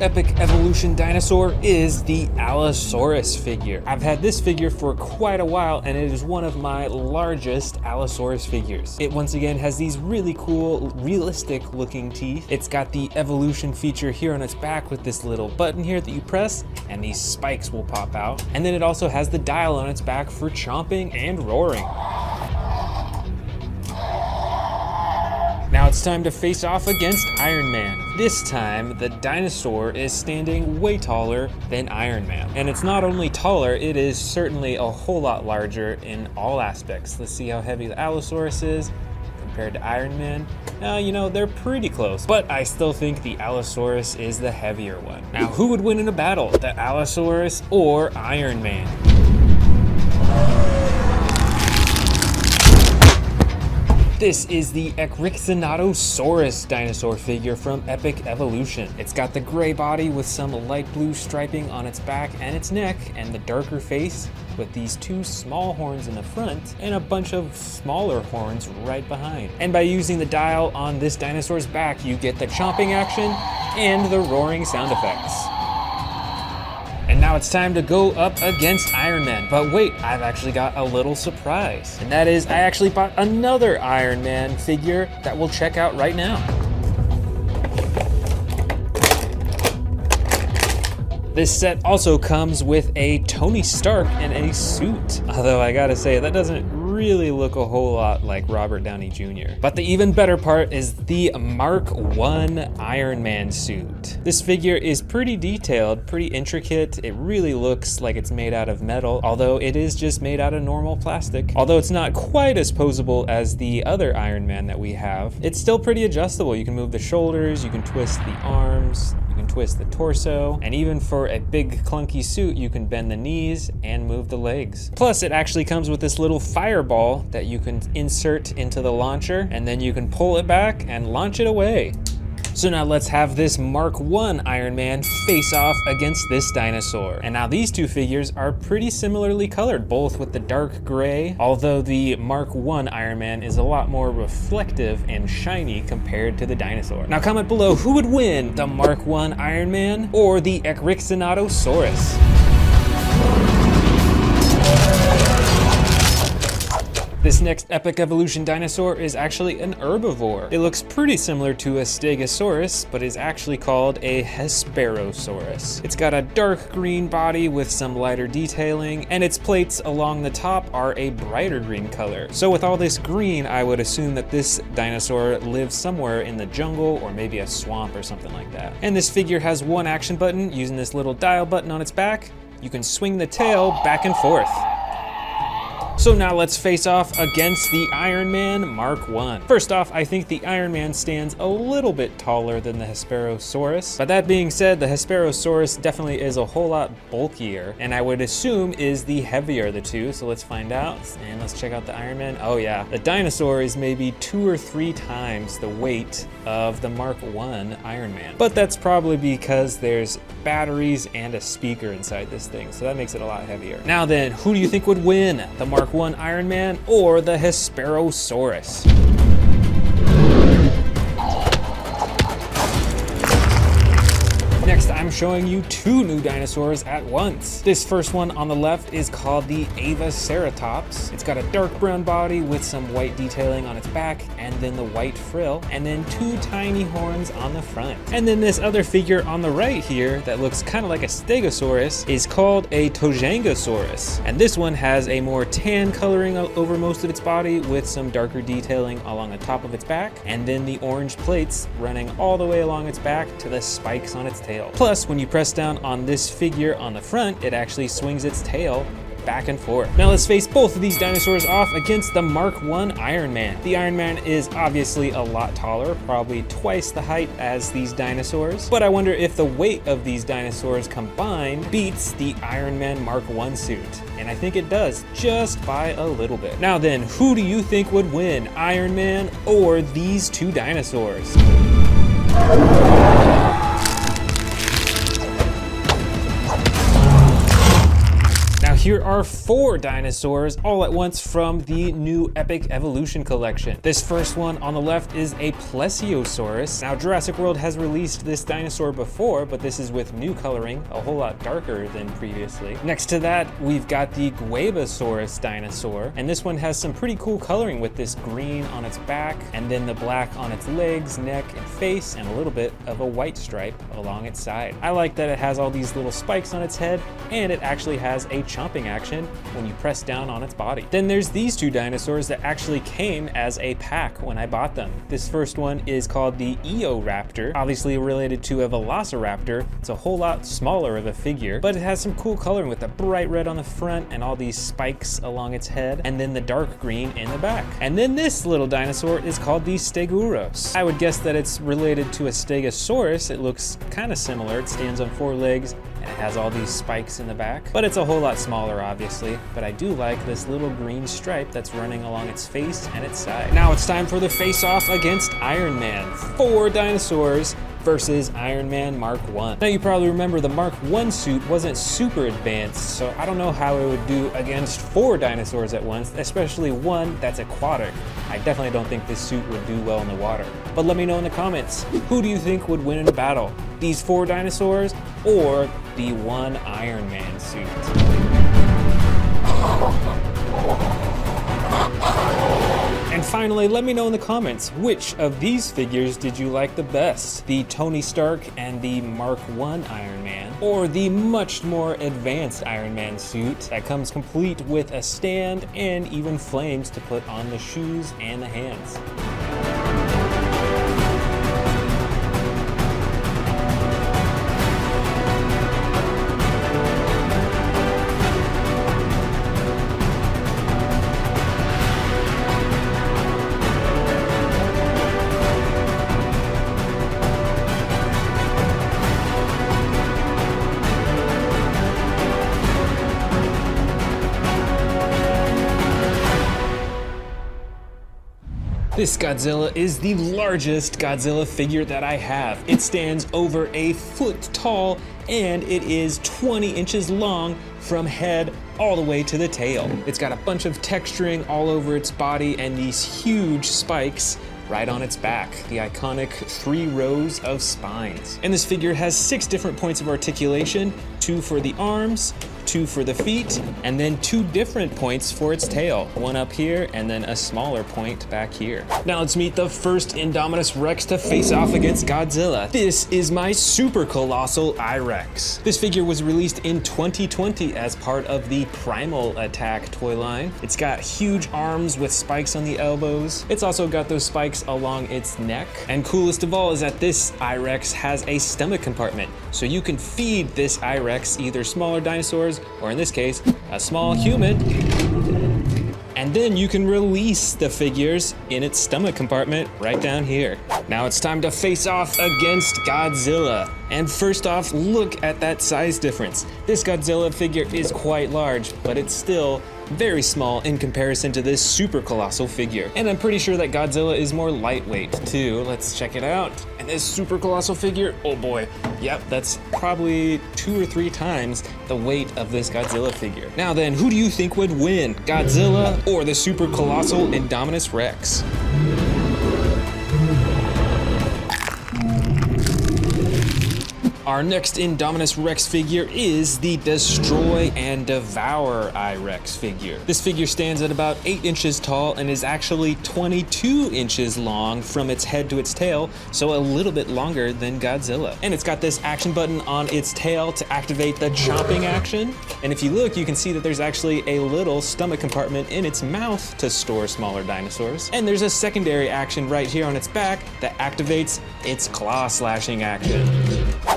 Epic evolution dinosaur is the Allosaurus figure. I've had this figure for quite a while, and it is one of my largest Allosaurus figures. It once again has these really cool, realistic looking teeth. It's got the evolution feature here on its back with this little button here that you press, and these spikes will pop out. And then it also has the dial on its back for chomping and roaring. Now it's time to face off against Iron Man. This time, the dinosaur is standing way taller than Iron Man. And it's not only taller, it is certainly a whole lot larger in all aspects. Let's see how heavy the Allosaurus is compared to Iron Man. You know, they're pretty close, but I still think the Allosaurus is the heavier one. Now, who would win in a battle, the Allosaurus or Iron Man? This is the Xenomorph dinosaur figure from Epic Evolution. It's got the gray body with some light blue striping on its back and its neck, and the darker face with these two small horns in the front and a bunch of smaller horns right behind. And by using the dial on this dinosaur's back, you get the chomping action and the roaring sound effects. And now it's time to go up against Iron Man. But wait, I've actually got a little surprise. And that is, I actually bought another Iron Man figure that we'll check out right now. This set also comes with a Tony Stark and a suit. Although I gotta say, that doesn't really look a whole lot like Robert Downey Jr. But the even better part is the Mark I Iron Man suit. This figure is pretty detailed, pretty intricate. It really looks like it's made out of metal, although it is just made out of normal plastic. Although it's not quite as posable as the other Iron Man that we have, it's still pretty adjustable. You can move the shoulders, you can twist the arms, you can twist the torso, and even for a big clunky suit, you can bend the knees and move the legs. Plus, it actually comes with this little fireball that you can insert into the launcher, and then you can pull it back and launch it away. So now let's have this Mark I Iron Man face off against this dinosaur. And now these two figures are pretty similarly colored, both with the dark gray, although the Mark I Iron Man is a lot more reflective and shiny compared to the dinosaur. Now comment below, who would win, the Mark I Iron Man or the Xenomorph? This next Epic Evolution dinosaur is actually an herbivore. It looks pretty similar to a Stegosaurus, but is actually called a Hesperosaurus. It's got a dark green body with some lighter detailing, and its plates along the top are a brighter green color. So with all this green, I would assume that this dinosaur lives somewhere in the jungle or maybe a swamp or something like that. And this figure has one action button. Using this little dial button on its back, you can swing the tail back and forth. So now let's face off against the Iron Man Mark I. First off, I think the Iron Man stands a little bit taller than the Hesperosaurus. But that being said, the Hesperosaurus definitely is a whole lot bulkier, and I would assume is the heavier of the two. So let's find out, and let's check out the Iron Man. Oh yeah, the dinosaur is maybe 2 or 3 times the weight of the Mark I Iron Man. But that's probably because there's batteries and a speaker inside this thing, so that makes it a lot heavier. Now then, who do you think would win, the Mark I Iron Man or the Hesperosaurus? Next, I'm showing you 2 new dinosaurs at once. This first one on the left is called the Avaceratops. It's got a dark brown body with some white detailing on its back, and then the white frill, and then 2 tiny horns on the front. And then this other figure on the right here that looks kind of like a Stegosaurus is called a Tojangasaurus. And this one has a more tan coloring over most of its body with some darker detailing along the top of its back, and then the orange plates running all the way along its back to the spikes on its tail. Plus, when you press down on this figure on the front, it actually swings its tail back and forth. Now let's face both of these dinosaurs off against the Mark I Iron Man. The Iron Man is obviously a lot taller, probably twice the height as these dinosaurs, but I wonder if the weight of these dinosaurs combined beats the Iron Man Mark I suit. And I think it does, just by a little bit. Now then, who do you think would win, Iron Man or these 2 dinosaurs? here are 4 dinosaurs all at once from the new Epic Evolution collection. This first one on the left is a Plesiosaurus. Now Jurassic World has released this dinosaur before, but this is with new coloring, a whole lot darker than previously. Next to that, we've got the Guevasaurus dinosaur, and this one has some pretty cool coloring with this green on its back, and then the black on its legs, neck, and face, and a little bit of a white stripe along its side. I like that it has all these little spikes on its head, and it actually has a chomping action when you press down on its body. Then there's these 2 dinosaurs that actually came as a pack when I bought them. This first one is called the Eoraptor, obviously related to a Velociraptor. It's a whole lot smaller of a figure, but it has some cool coloring with the bright red on the front and all these spikes along its head, and then the dark green in the back. And then this little dinosaur is called the Stegosaurus. I would guess that it's related to a Stegosaurus. It looks kind of similar. It stands on 4 legs, and it has all these spikes in the back, but it's a whole lot smaller, obviously. But I do like this little green stripe that's running along its face and its side. Now it's time for the face-off against Iron Man. 4 dinosaurs versus Iron Man Mark 1. Now you probably remember the Mark 1 suit wasn't super advanced, so I don't know how it would do against 4 dinosaurs at once, especially one that's aquatic. I definitely don't think this suit would do well in the water. But let me know in the comments, who do you think would win in a battle? These 4 dinosaurs or the one Iron Man suit? And finally, let me know in the comments, which of these figures did you like the best? The Tony Stark and the Mark 1 Iron Man, or the much more advanced Iron Man suit that comes complete with a stand and even flames to put on the shoes and the hands? This Godzilla is the largest Godzilla figure that I have. It stands over a foot tall and it is 20 inches long from head all the way to the tail. It's got a bunch of texturing all over its body and these huge spikes right on its back, the iconic 3 rows of spines. And this figure has 6 different points of articulation, 2 for the arms, 2 for the feet, and then 2 different points for its tail. One up here, and then a smaller point back here. Now let's meet the first Indominus Rex to face off against Godzilla. This is my super colossal I-Rex. This figure was released in 2020 as part of the Primal Attack toy line. It's got huge arms with spikes on the elbows. It's also got those spikes along its neck. And coolest of all is that this I-Rex has a stomach compartment, so you can feed this I-Rex either smaller dinosaurs, or in this case, a small human, and then you can release the figures in its stomach compartment right down here. Now it's time to face off against Godzilla. And first off, look at that size difference. This Godzilla figure is quite large, but it's still very small in comparison to this super colossal figure. And I'm pretty sure that Godzilla is more lightweight too. Let's check it out. And this super colossal figure, oh boy, yep, that's probably 2 or 3 times the weight of this Godzilla figure. Now then, who do you think would win, Godzilla or the super colossal Indominus Rex? Our next Indominus Rex figure is the Destroy and Devour I-Rex figure. This figure stands at about 8 inches tall and is actually 22 inches long from its head to its tail, so a little bit longer than Godzilla. And it's got this action button on its tail to activate the chomping action. And if you look, you can see that there's actually a little stomach compartment in its mouth to store smaller dinosaurs. And there's a secondary action right here on its back that activates its claw slashing action.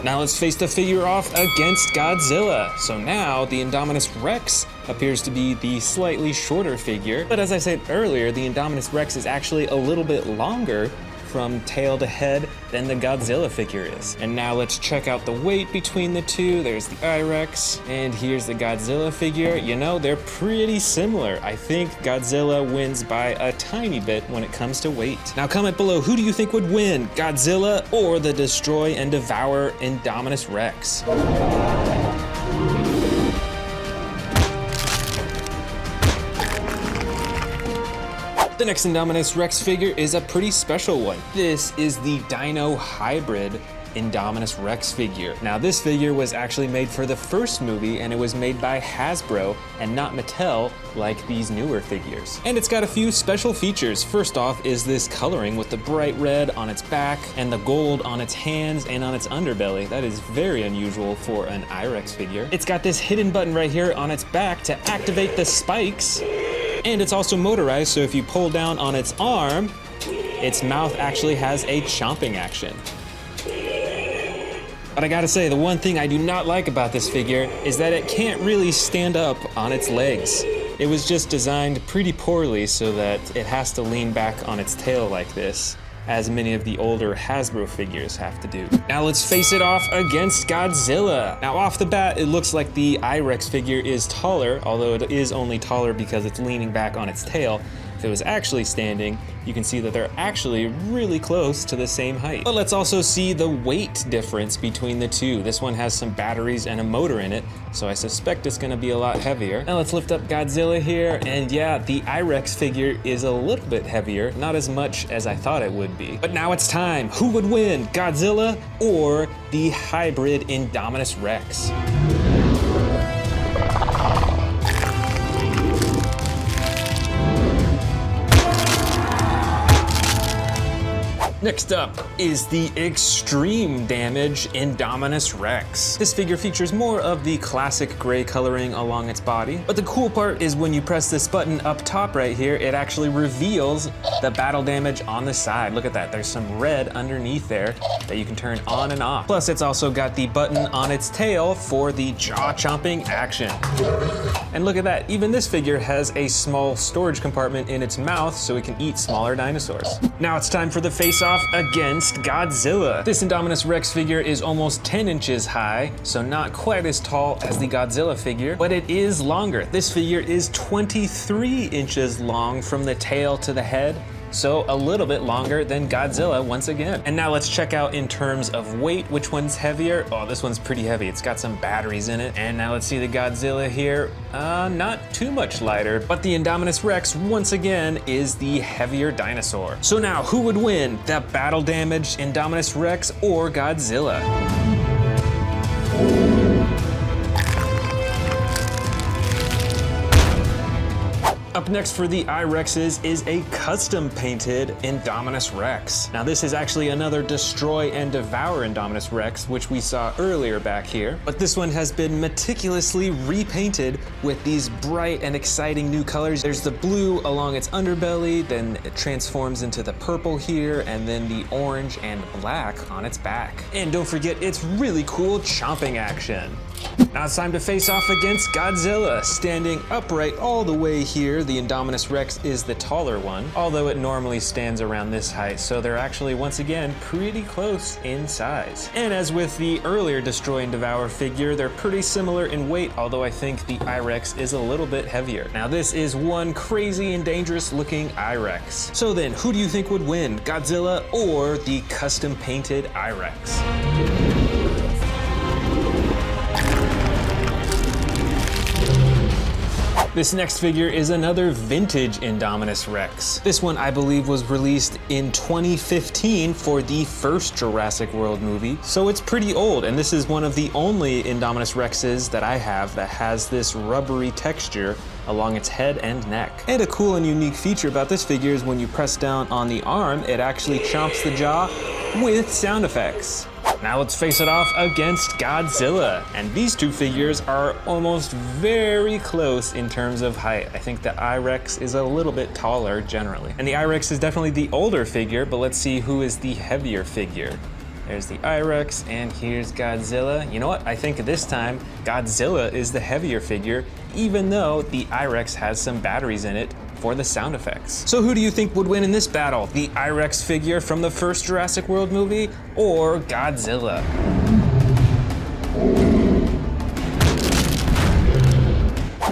Now let's face the figure off against Godzilla. So now the Indominus Rex appears to be the slightly shorter figure, but as I said earlier, the Indominus Rex is actually a little bit longer from tail to head than the Godzilla figure is. And now let's check out the weight between the two. There's the I-Rex, and here's the Godzilla figure. You know, they're pretty similar. I think Godzilla wins by a tiny bit when it comes to weight. Now comment below, who do you think would win, Godzilla or the Destroy and Devour Indominus Rex? The next Indominus Rex figure is a pretty special one. This is the Dino Hybrid Indominus Rex figure. Now this figure was actually made for the first movie, and it was made by Hasbro and not Mattel like these newer figures. And it's got a few special features. First off is this coloring with the bright red on its back and the gold on its hands and on its underbelly. That is very unusual for an IREX figure. It's got this hidden button right here on its back to activate the spikes. And it's also motorized, so if you pull down on its arm, its mouth actually has a chomping action. But I gotta say, the one thing I do not like about this figure is that it can't really stand up on its legs. It was just designed pretty poorly so that it has to lean back on its tail like this, as many of the older Hasbro figures have to do. Now let's face it off against Godzilla. Now off the bat, it looks like the IREX figure is taller, although it is only taller because it's leaning back on its tail. If it was actually standing, you can see that they're actually really close to the same height. But let's also see the weight difference between the two. This one has some batteries and a motor in it, so I suspect it's gonna be a lot heavier. Now let's lift up Godzilla here, and yeah, the IREX figure is a little bit heavier, not as much as I thought it would be. But now it's time. Who would win, Godzilla or the hybrid Indominus Rex? Next up is the extreme damage Indominus Rex. This figure features more of the classic gray coloring along its body, but the cool part is when you press this button up top right here, it actually reveals the battle damage on the side. Look at that, there's some red underneath there that you can turn on and off. Plus it's also got the button on its tail for the jaw chomping action. And look at that, even this figure has a small storage compartment in its mouth so it can eat smaller dinosaurs. Now it's time for the face-off against Godzilla. This Indominus Rex figure is almost 10 inches high, so not quite as tall as the Godzilla figure, but it is longer. This figure is 23 inches long from the tail to the head, so a little bit longer than Godzilla once again. And now let's check out in terms of weight, which one's heavier. Oh, this one's pretty heavy. It's got some batteries in it. And now let's see the Godzilla here. Not too much lighter, but the Indominus Rex once again is the heavier dinosaur. So now who would win, the battle damaged Indominus Rex or Godzilla? Up next for the IREXs is a custom painted Indominus Rex. Now this is actually another Destroy and Devour Indominus Rex, which we saw earlier back here, but this one has been meticulously repainted with these bright and exciting new colors. There's the blue along its underbelly, then it transforms into the purple here, and then the orange and black on its back. And don't forget its really cool chomping action. Now it's time to face off against Godzilla. Standing upright all the way here, the Indominus Rex is the taller one, although it normally stands around this height, so they're actually once again pretty close in size. And as with the earlier Destroy and Devour figure, they're pretty similar in weight, although I think the IREX is a little bit heavier. Now this is one crazy and dangerous looking IREX. So then, who do you think would win, Godzilla or the custom painted IREX? This next figure is another vintage Indominus Rex. This one, I believe, was released in 2015 for the first Jurassic World movie, so it's pretty old, and this is one of the only Indominus Rexes that I have that has this rubbery texture along its head and neck. And a cool and unique feature about this figure is when you press down on the arm, it actually chomps the jaw with sound effects. Now let's face it off against Godzilla. And these two figures are almost very close in terms of height. I think the IREX is a little bit taller generally. And the IREX is definitely the older figure, but let's see who is the heavier figure. There's the IREX, and here's Godzilla. You know what? I think this time Godzilla is the heavier figure, even though the IREX has some batteries in it for the sound effects. So who do you think would win in this battle? The IREX figure from the first Jurassic World movie or Godzilla?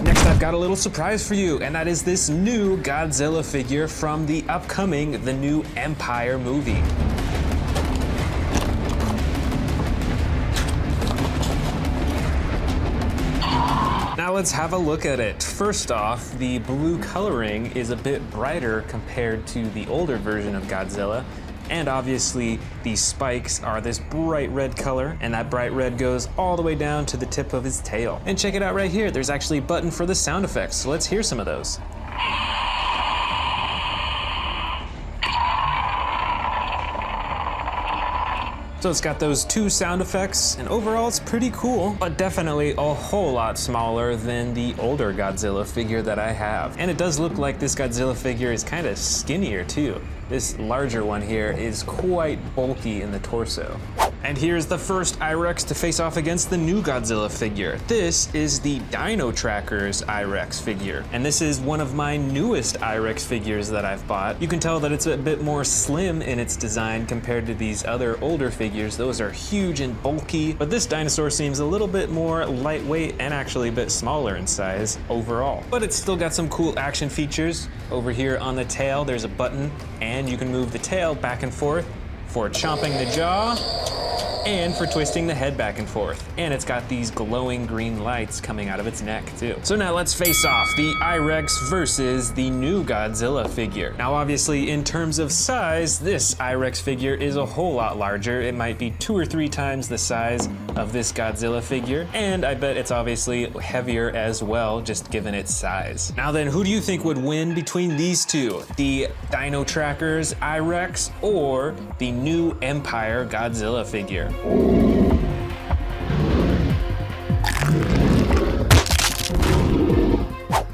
Next, I've got a little surprise for you, and that is this new Godzilla figure from the upcoming The New Empire movie. Now Now let's have a look at it. First off, the blue coloring is a bit brighter compared to the older version of Godzilla. And obviously, these spikes are this bright red color, and that bright red goes all the way down to the tip of his tail. And check it out right here, there's actually a button for the sound effects, so let's hear some of those. So it's got those two sound effects, and overall it's pretty cool, but definitely a whole lot smaller than the older Godzilla figure that I have. And it does look like this Godzilla figure is kind of skinnier too. This larger one here is quite bulky in the torso. And here's the first I-Rex to face off against the new Godzilla figure. This is the Dino Trackers I-Rex figure. And this is one of my newest I-Rex figures that I've bought. You can tell that it's a bit more slim in its design compared to these other older figures. Those are huge and bulky, but this dinosaur seems a little bit more lightweight and actually a bit smaller in size overall. But it's still got some cool action features. Over here on the tail, there's a button, and you can move the tail back and forth for chomping the jaw and for twisting the head back and forth. And it's got these glowing green lights coming out of its neck too. So now let's face off, the I-Rex versus the new Godzilla figure. Now obviously in terms of size, this I-Rex figure is a whole lot larger. It might be 2 or 3 times the size of this Godzilla figure. And I bet it's obviously heavier as well, just given its size. Now then, who do you think would win between these two? The Dino Trackers I-Rex or the new Empire Godzilla figure?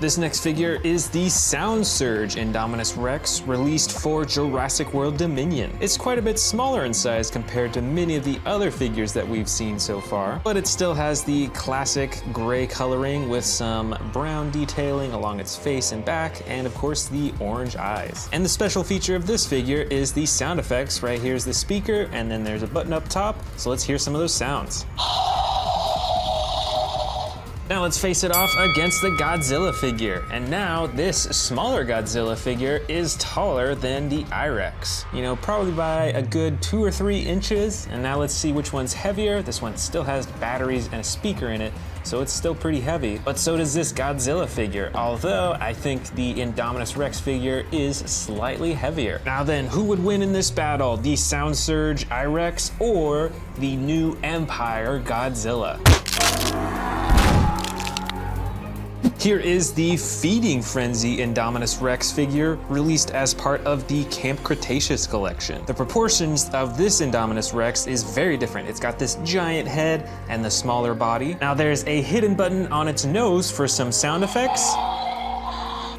This next figure is the Sound Surge Indominus Rex, released for Jurassic World Dominion. It's quite a bit smaller in size compared to many of the other figures that we've seen so far, but it still has the classic gray coloring with some brown detailing along its face and back, and of course the orange eyes. And the special feature of this figure is the sound effects. Right here's the speaker, and then there's a button up top, so let's hear some of those sounds. Now let's face it off against the Godzilla figure. And now this smaller Godzilla figure is taller than the I-Rex. You know, probably by a good 2 or 3 inches. And now let's see which one's heavier. This one still has batteries and a speaker in it, so it's still pretty heavy. But so does this Godzilla figure, although I think the Indominus Rex figure is slightly heavier. Now then, who would win in this battle? The Sound Surge I-Rex or the new Empire Godzilla? Here is the Feeding Frenzy Indominus Rex figure, released as part of the Camp Cretaceous collection. The proportions of this Indominus Rex is very different. It's got this giant head and the smaller body. Now there's a hidden button on its nose for some sound effects,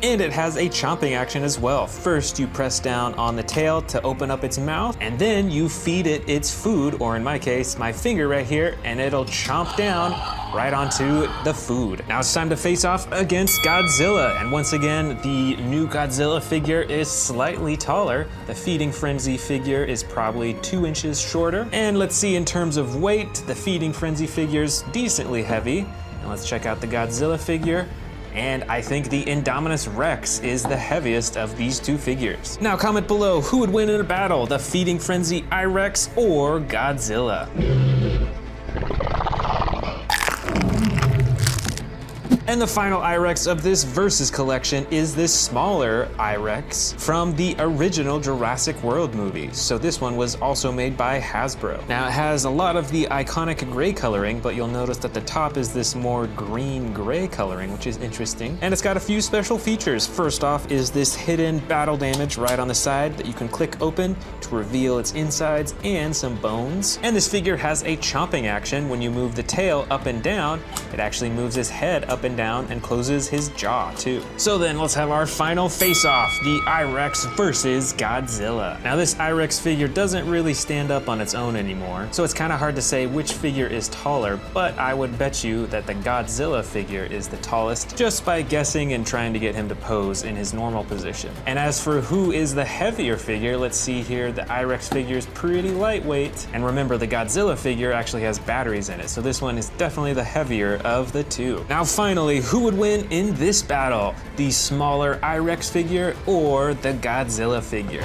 and it has a chomping action as well. First, you press down on the tail to open up its mouth, and then you feed it its food, or in my case, my finger right here, and it'll chomp down right onto the food. Now it's time to face off against Godzilla, and once again, the new Godzilla figure is slightly taller. The Feeding Frenzy figure is probably 2 inches shorter. And let's see, in terms of weight, the Feeding Frenzy figure's decently heavy. And let's check out the Godzilla figure. And I think the Indominus Rex is the heaviest of these two figures. Now comment below, who would win in a battle, the Feeding Frenzy I-Rex or Godzilla? And the final I-Rex of this Versus collection is this smaller I-Rex from the original Jurassic World movie. So this one was also made by Hasbro. Now it has a lot of the iconic gray coloring, but you'll notice that the top is this more green-gray coloring, which is interesting. And it's got a few special features. First off is this hidden battle damage right on the side that you can click open to reveal its insides and some bones. And this figure has a chomping action. When you move the tail up and down, it actually moves his head up and down and closes his jaw too. So then let's have our final face-off, the I-Rex versus Godzilla. Now this I-Rex figure doesn't really stand up on its own anymore, so it's kind of hard to say which figure is taller, but I would bet you that the Godzilla figure is the tallest just by guessing and trying to get him to pose in his normal position. And as for who is the heavier figure, let's see here, the I-Rex figure is pretty lightweight, and remember the Godzilla figure actually has batteries in it, so this one is definitely the heavier of the two. Now finally, who would win in this battle? The smaller I-Rex figure or the Godzilla figure?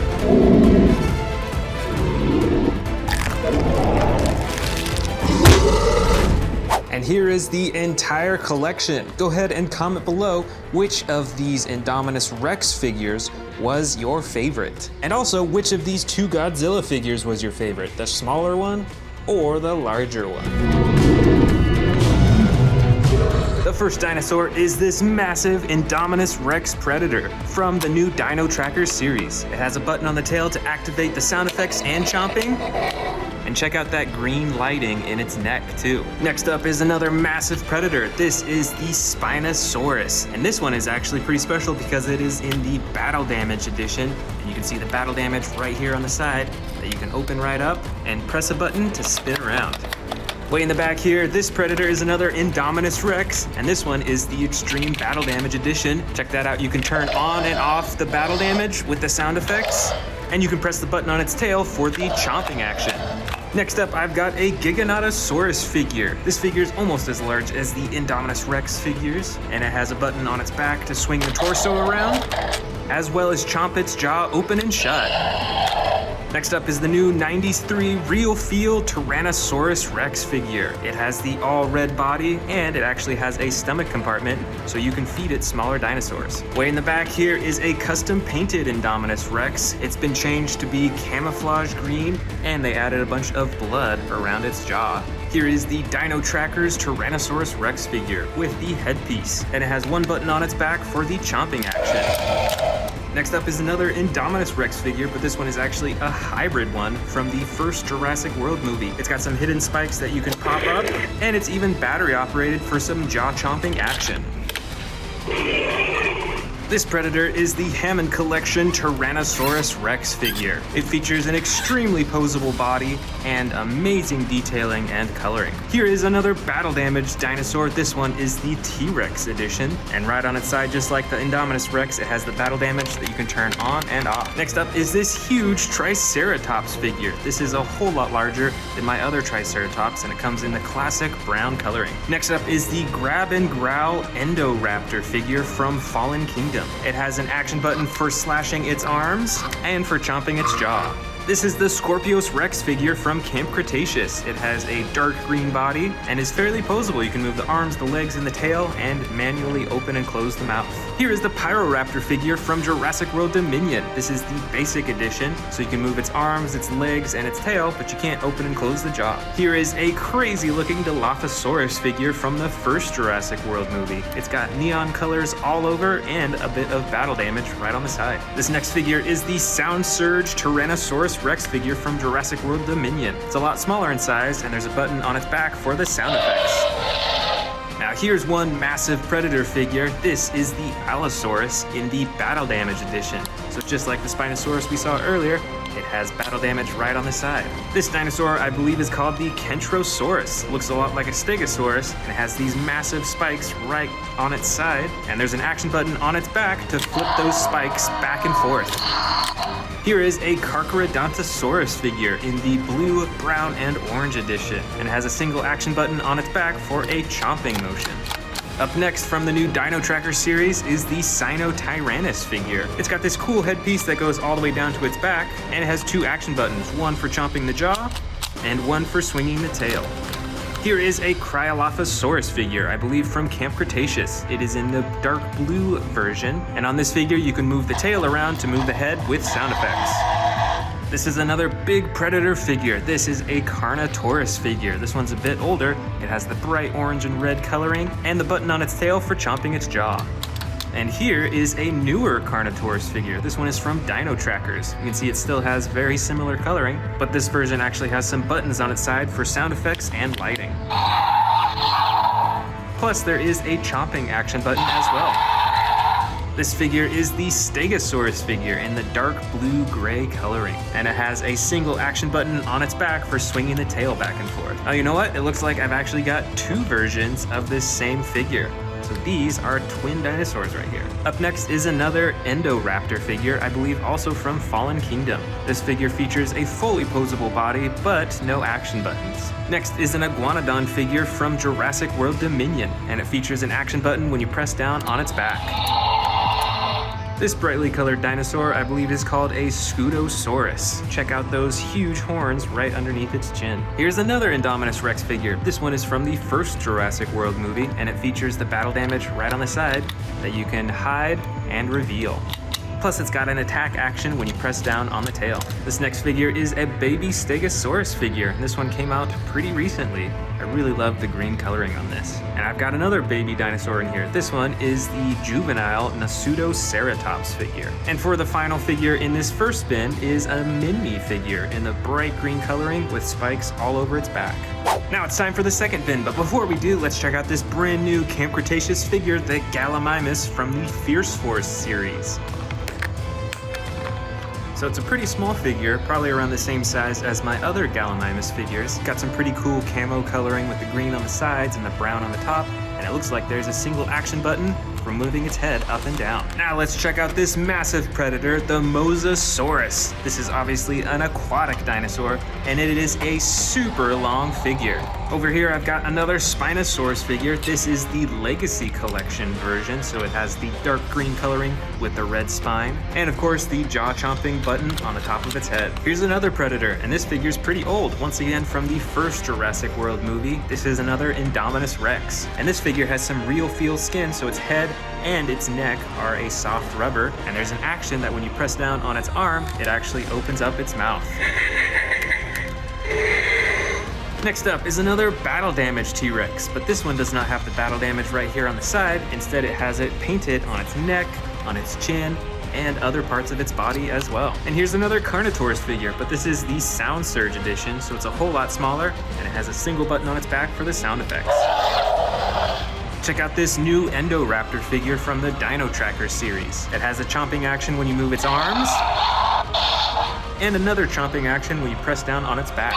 And here is the entire collection. Go ahead and comment below which of these Indominus Rex figures was your favorite. And also, which of these two Godzilla figures was your favorite? The smaller one or the larger one? The first dinosaur is this massive Indominus Rex Predator from the new Dino Trackers series. It has a button on the tail to activate the sound effects and chomping. And check out that green lighting in its neck too. Next up is another massive predator. This is the Spinosaurus. And this one is actually pretty special because it is in the Battle Damage edition. And you can see the battle damage right here on the side that you can open right up and press a button to spin around. Way in the back here, this predator is another Indominus Rex, and this one is the Extreme Battle Damage Edition. Check that out. You can turn on and off the battle damage with the sound effects, and you can press the button on its tail for the chomping action. Next up, I've got a Giganotosaurus figure. This figure is almost as large as the Indominus Rex figures, and it has a button on its back to swing the torso around, as well as chomp its jaw open and shut. Next up is the new 93 Real Feel Tyrannosaurus Rex figure. It has the all red body and it actually has a stomach compartment so you can feed it smaller dinosaurs. Way in the back here is a custom painted Indominus Rex. It's been changed to be camouflage green and they added a bunch of blood around its jaw. Here is the Dino Trackers Tyrannosaurus Rex figure with the headpiece, and it has one button on its back for the chomping action. Next up is another Indominus Rex figure, but this one is actually a hybrid one from the first Jurassic World movie. It's got some hidden spikes that you can pop up, and it's even battery operated for some jaw chomping action. This predator is the Hammond Collection Tyrannosaurus Rex figure. It features an extremely posable body and amazing detailing and coloring. Here is another battle damaged dinosaur. This one is the T-Rex edition. And right on its side, just like the Indominus Rex, it has the battle damage that you can turn on and off. Next up is this huge Triceratops figure. This is a whole lot larger than my other Triceratops, and it comes in the classic brown coloring. Next up is the Grab and Growl Endoraptor figure from Fallen Kingdom. It has an action button for slashing its arms and for chomping its jaw. This is the Scorpius Rex figure from Camp Cretaceous. It has a dark green body and is fairly posable. You can move the arms, the legs, and the tail and manually open and close the mouth. Here is the Pyroraptor figure from Jurassic World Dominion. This is the basic edition, so you can move its arms, its legs, and its tail, but you can't open and close the jaw. Here is a crazy looking Dilophosaurus figure from the first Jurassic World movie. It's got neon colors all over and a bit of battle damage right on the side. This next figure is the Sound Surge Tyrannosaurus Rex figure from Jurassic World Dominion. It's a lot smaller in size, and there's a button on its back for the sound effects. Now here's one massive predator figure. This is the Allosaurus in the Battle Damage edition. So just like the Spinosaurus we saw earlier, it has battle damage right on the side. This dinosaur, I believe, is called the Kentrosaurus. It looks a lot like a Stegosaurus, and it has these massive spikes right on its side, and there's an action button on its back to flip those spikes back and forth. Here is a Carcharodontosaurus figure in the blue, brown, and orange edition, and it has a single action button on its back for a chomping motion. Up next from the new Dino Tracker series is the Sinotyrannus figure. It's got this cool headpiece that goes all the way down to its back, and it has two action buttons, one for chomping the jaw and one for swinging the tail. Here is a Cryolophosaurus figure, I believe from Camp Cretaceous. It is in the dark blue version, and on this figure you can move the tail around to move the head with sound effects. This is another big predator figure. This is a Carnotaurus figure. This one's a bit older. It has the bright orange and red coloring and the button on its tail for chomping its jaw. And here is a newer Carnotaurus figure. This one is from Dino Trackers. You can see it still has very similar coloring, but this version actually has some buttons on its side for sound effects and lighting. Plus there is a chomping action button as well. This figure is the Stegosaurus figure in the dark blue-gray coloring, and it has a single action button on its back for swinging the tail back and forth. Now you know what? It looks like I've actually got two versions of this same figure. So these are twin dinosaurs right here. Up next is another Endoraptor figure, I believe also from Fallen Kingdom. This figure features a fully posable body, but no action buttons. Next is an Iguanodon figure from Jurassic World Dominion, and it features an action button when you press down on its back. This brightly colored dinosaur I believe is called a Spinosaurus. Check out those huge horns right underneath its chin. Here's another Indominus Rex figure. This one is from the first Jurassic World movie, and it features the battle damage right on the side that you can hide and reveal. Plus it's got an attack action when you press down on the tail. This next figure is a baby Stegosaurus figure. This one came out pretty recently. I really love the green coloring on this. And I've got another baby dinosaur in here. This one is the juvenile Nasutoceratops figure. And for the final figure in this first bin is a Minmi figure in the bright green coloring with spikes all over its back. Now it's time for the second bin, but before we do, let's check out this brand new Camp Cretaceous figure, the Gallimimus from the Fierce Force series. So it's a pretty small figure, probably around the same size as my other Gallimimus figures. Got some pretty cool camo coloring with the green on the sides and the brown on the top, and it looks like there's a single action button for moving its head up and down. Now let's check out this massive predator, the Mosasaurus. This is obviously an aquatic dinosaur, and it is a super long figure. Over here I've got another Spinosaurus figure. This is the Legacy Collection version, so it has the dark green coloring with the red spine, and of course the jaw-chomping button on the top of its head. Here's another predator, and this figure's pretty old, once again from the first Jurassic World movie. This is another Indominus Rex, and this figure has some real feel skin, so its head and its neck are a soft rubber, and there's an action that when you press down on its arm, it actually opens up its mouth. Next up is another battle damage T-Rex, but this one does not have the battle damage right here on the side. Instead, it has it painted on its neck, on its chin, and other parts of its body as well. And here's another Carnotaurus figure, but this is the Sound Surge edition, so it's a whole lot smaller, and it has a single button on its back for the sound effects. Check out this new Endoraptor figure from the Dino Tracker series. It has a chomping action when you move its arms, and another chomping action when you press down on its back.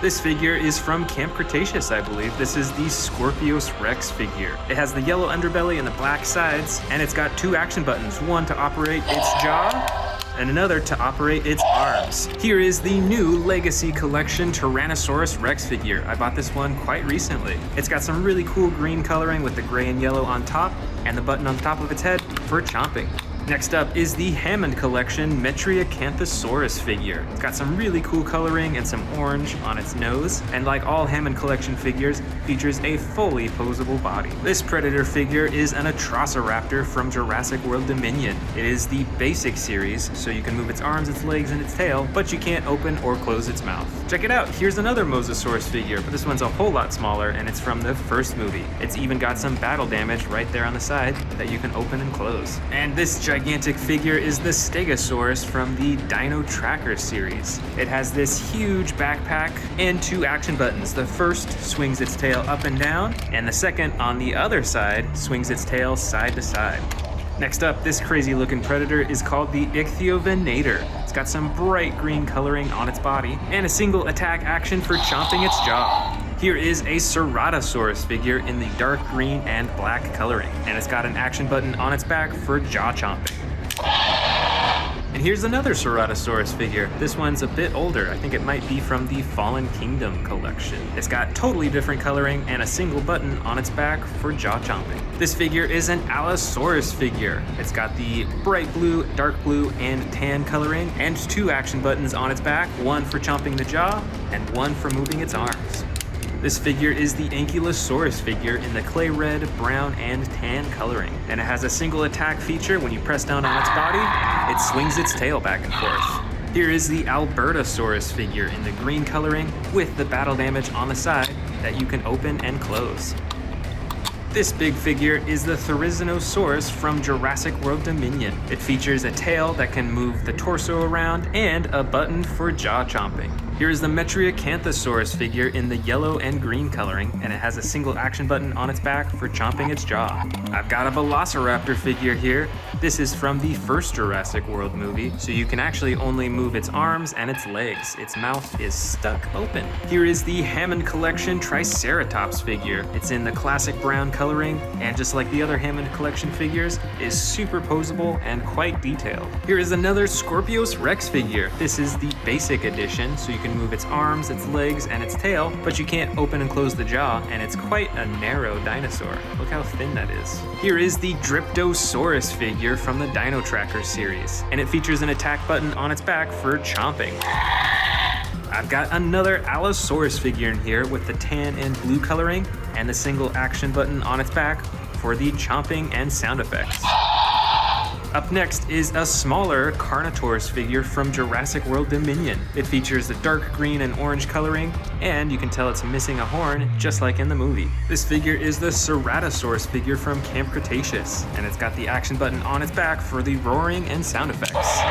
This figure is from Camp Cretaceous, I believe. This is the Scorpius Rex figure. It has the yellow underbelly and the black sides, and it's got two action buttons, one to operate its jaw, and another to operate its arms. Here is the new Legacy Collection Tyrannosaurus Rex figure. I bought this one quite recently. It's got some really cool green coloring with the gray and yellow on top, and the button on the top of its head for chomping. Next up is the Hammond Collection Metriacanthosaurus figure. It's got some really cool coloring and some orange on its nose, and like all Hammond Collection figures, features a fully posable body. This predator figure is an Atrociraptor from Jurassic World Dominion. It is the basic series, so you can move its arms, its legs, and its tail, but you can't open or close its mouth. Check it out, here's another Mosasaurus figure, but this one's a whole lot smaller, and it's from the first movie. It's even got some battle damage right there on the side that you can open and close. And this gigantic figure is the Stegosaurus from the Dino Tracker series. It has this huge backpack and two action buttons. The first swings its tail up and down, and the second on the other side swings its tail side to side. Next up, this crazy looking predator is called the Ichthyovenator. It's got some bright green coloring on its body and a single attack action for chomping its jaw. Here is a Ceratosaurus figure in the dark green and black coloring, and it's got an action button on its back for jaw chomping. And here's another Ceratosaurus figure. This one's a bit older. I think it might be from the Fallen Kingdom collection. It's got totally different coloring and a single button on its back for jaw chomping. This figure is an Allosaurus figure. It's got the bright blue, dark blue, and tan coloring, and two action buttons on its back, one for chomping the jaw and one for moving its arms. This figure is the Ankylosaurus figure in the clay red, brown, and tan coloring, and it has a single attack feature. When you press down on its body, it swings its tail back and forth. Here is the Albertosaurus figure in the green coloring with the battle damage on the side that you can open and close. This big figure is the Therizinosaurus from Jurassic World Dominion. It features a tail that can move the torso around and a button for jaw chomping. Here is the Metriacanthosaurus figure in the yellow and green coloring, and it has a single action button on its back for chomping its jaw. I've got a Velociraptor figure here. This is from the first Jurassic World movie, so you can actually only move its arms and its legs. Its mouth is stuck open. Here is the Hammond Collection Triceratops figure. It's in the classic brown coloring, and just like the other Hammond Collection figures, is super posable and quite detailed. Here is another Scorpius Rex figure. This is the basic edition, so you can can move its arms, its legs, and its tail, but you can't open and close the jaw, and it's quite a narrow dinosaur. Look how thin that is. Here is the Dryptosaurus figure from the Dino Tracker series, and it features an attack button on its back for chomping. I've got another Allosaurus figure in here with the tan and blue coloring, and the single action button on its back for the chomping and sound effects. Up next is a smaller Carnotaurus figure from Jurassic World Dominion. It features the dark green and orange coloring, and you can tell it's missing a horn, just like in the movie. This figure is the Ceratosaurus figure from Camp Cretaceous, and it's got the action button on its back for the roaring and sound effects.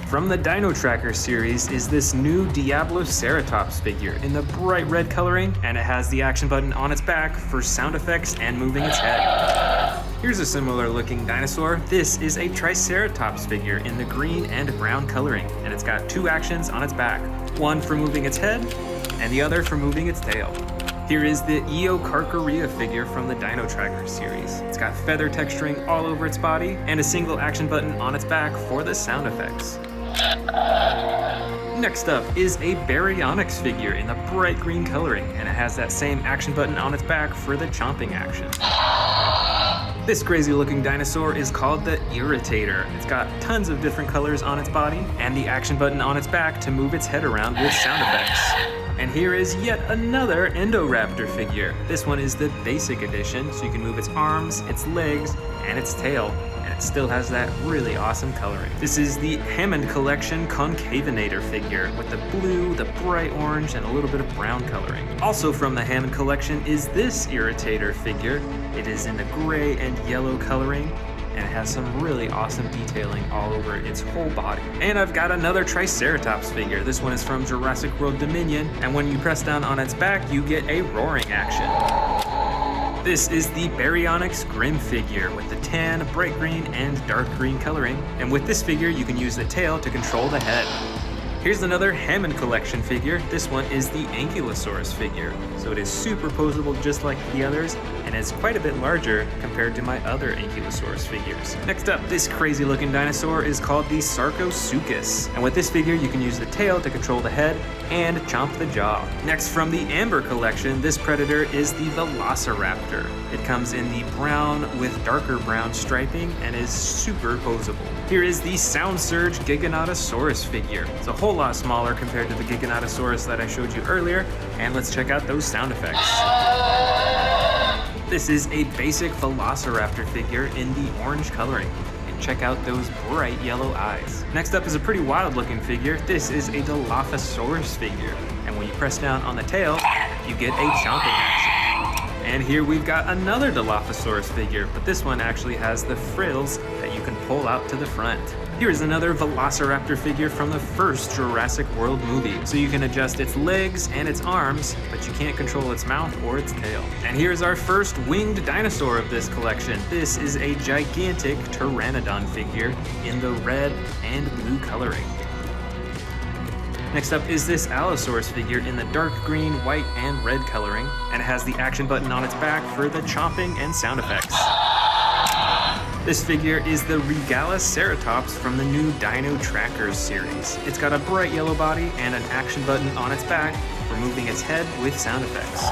From the Dino Tracker series is this new Diabloceratops figure in the bright red coloring, and it has the action button on its back for sound effects and moving its head. Here's a similar looking dinosaur. This is a Triceratops figure in the green and brown coloring, and it's got two actions on its back, one for moving its head and the other for moving its tail. Here is the Eocarcharia figure from the Dino Tracker series. It's got feather texturing all over its body and a single action button on its back for the sound effects. Next up is a Baryonyx figure in the bright green coloring, and it has that same action button on its back for the chomping action. This crazy looking dinosaur is called the Irritator. It's got tons of different colors on its body and the action button on its back to move its head around with sound effects. And here is yet another Indoraptor figure. This one is the basic edition, so you can move its arms, its legs, and its tail, and it still has that really awesome coloring. This is the Hammond Collection Concavinator figure with the blue, the bright orange, and a little bit of brown coloring. Also from the Hammond Collection is this Irritator figure. It is in the gray and yellow coloring, and it has some really awesome detailing all over its whole body. And I've got another Triceratops figure. This one is from Jurassic World Dominion, and when you press down on its back, you get a roaring action. This is the Baryonyx Grim figure with the tan, bright green, and dark green coloring. And with this figure, you can use the tail to control the head. Here's another Hammond Collection figure. This one is the Ankylosaurus figure. So it is superposable just like the others, and is quite a bit larger compared to my other Ankylosaurus figures. Next up, this crazy looking dinosaur is called the Sarcosuchus. And with this figure, you can use the tail to control the head and chomp the jaw. Next, from the Amber Collection, this predator is the Velociraptor. It comes in the brown with darker brown striping and is super posable. Here is the Sound Surge Giganotosaurus figure. It's a whole lot smaller compared to the Giganotosaurus that I showed you earlier, and let's check out those sound effects. This is a basic Velociraptor figure in the orange coloring. And check out those bright yellow eyes. Next up is a pretty wild looking figure. This is a Dilophosaurus figure, and when you press down on the tail, you get a chomping action. And here we've got another Dilophosaurus figure, but this one actually has the frills that you can pull out to the front. Here is another Velociraptor figure from the first Jurassic World movie. So you can adjust its legs and its arms, but you can't control its mouth or its tail. And here's our first winged dinosaur of this collection. This is a gigantic Pteranodon figure in the red and blue coloring. Next up is this Allosaurus figure in the dark green, white, and red coloring, and it has the action button on its back for the chomping and sound effects. This figure is the Regaloceratops from the new Dino Trackers series. It's got a bright yellow body and an action button on its back for moving its head with sound effects.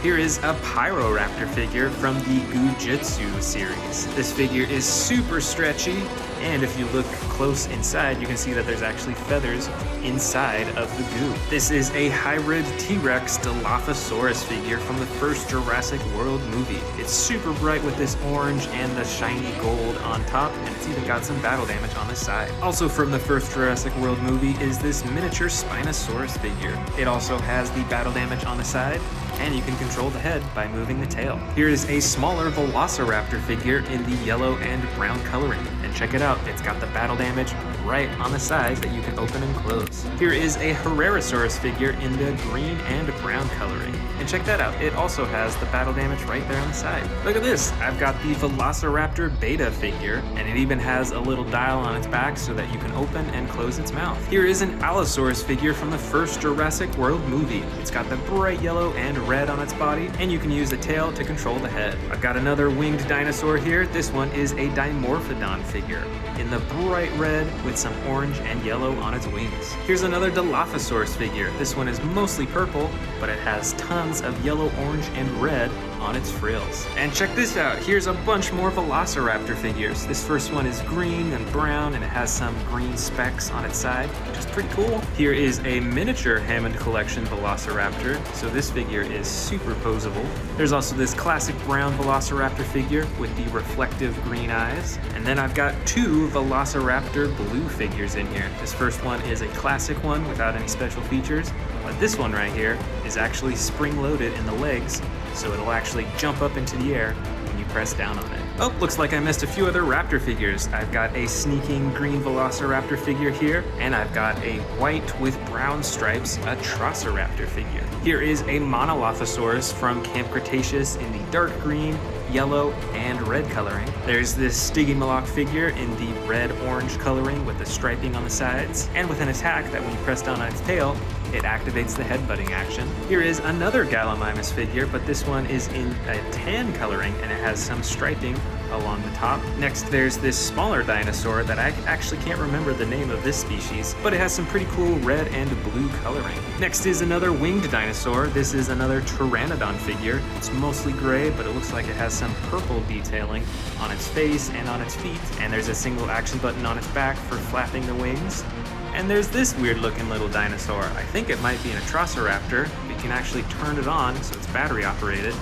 Here is a Pyroraptor figure from the Gujitsu series. This figure is super stretchy, and if you look close inside, you can see that there's actually feathers inside of the goo. This is a hybrid T-Rex Dilophosaurus figure from the first Jurassic World movie. It's super bright with this orange and the shiny gold on top, and it's even got some battle damage on the side. Also from the first Jurassic World movie is this miniature Spinosaurus figure. It also has the battle damage on the side, and you can control the head by moving the tail. Here is a smaller Velociraptor figure in the yellow and brown coloring, and check it out, it's got the battle damage right on the side that you can open and close. Here is a Herrerasaurus figure in the green and brown coloring, and check that out, it also has the battle damage right there on the side. Look at this, I've got the Velociraptor Beta figure, and it even has a little dial on its back so that you can open and close its mouth. Here is an Allosaurus figure from the first Jurassic World movie. It's got the bright yellow and red on its body, and you can use the tail to control the head. I've got another winged dinosaur here. This one is a Dimorphodon figure in the bright red with some orange and yellow on its wings. Here's another Dilophosaurus figure. This one is mostly purple, but it has tons of yellow, orange, and red on its frills. And check this out, here's a bunch more Velociraptor figures. This first one is green and brown, and it has some green specks on its side, which is pretty cool. Here is a miniature Hammond Collection Velociraptor, so this figure is super posable. There's also this classic brown Velociraptor figure with the reflective green eyes. And then I've got two Velociraptor blue figures in here. This first one is a classic one without any special features, but this one right here is actually spring-loaded in the legs, so it'll actually jump up into the air when you press down on it. Oh, looks like I missed a few other raptor figures. I've got a sneaking green Velociraptor figure here, and I've got a white with brown stripes, a Trosiraptor figure. Here is a Monolothosaurus from Camp Cretaceous in the dark green, yellow, and red coloring. There's this Stygimoloch figure in the red-orange coloring with the striping on the sides, and with an attack that when you press down on its tail, it activates the headbutting action. Here is another Gallimimus figure, but this one is in a tan coloring, and it has some striping along the top. Next, there's this smaller dinosaur that I actually can't remember the name of this species, but it has some pretty cool red and blue coloring. Next is another winged dinosaur. This is another Pteranodon figure. It's mostly gray, but it looks like it has some purple detailing on its face and on its feet, and there's a single action button on its back for flapping the wings. And there's this weird looking little dinosaur. I think it might be an Atrociraptor. You can actually turn it on so it's battery operated,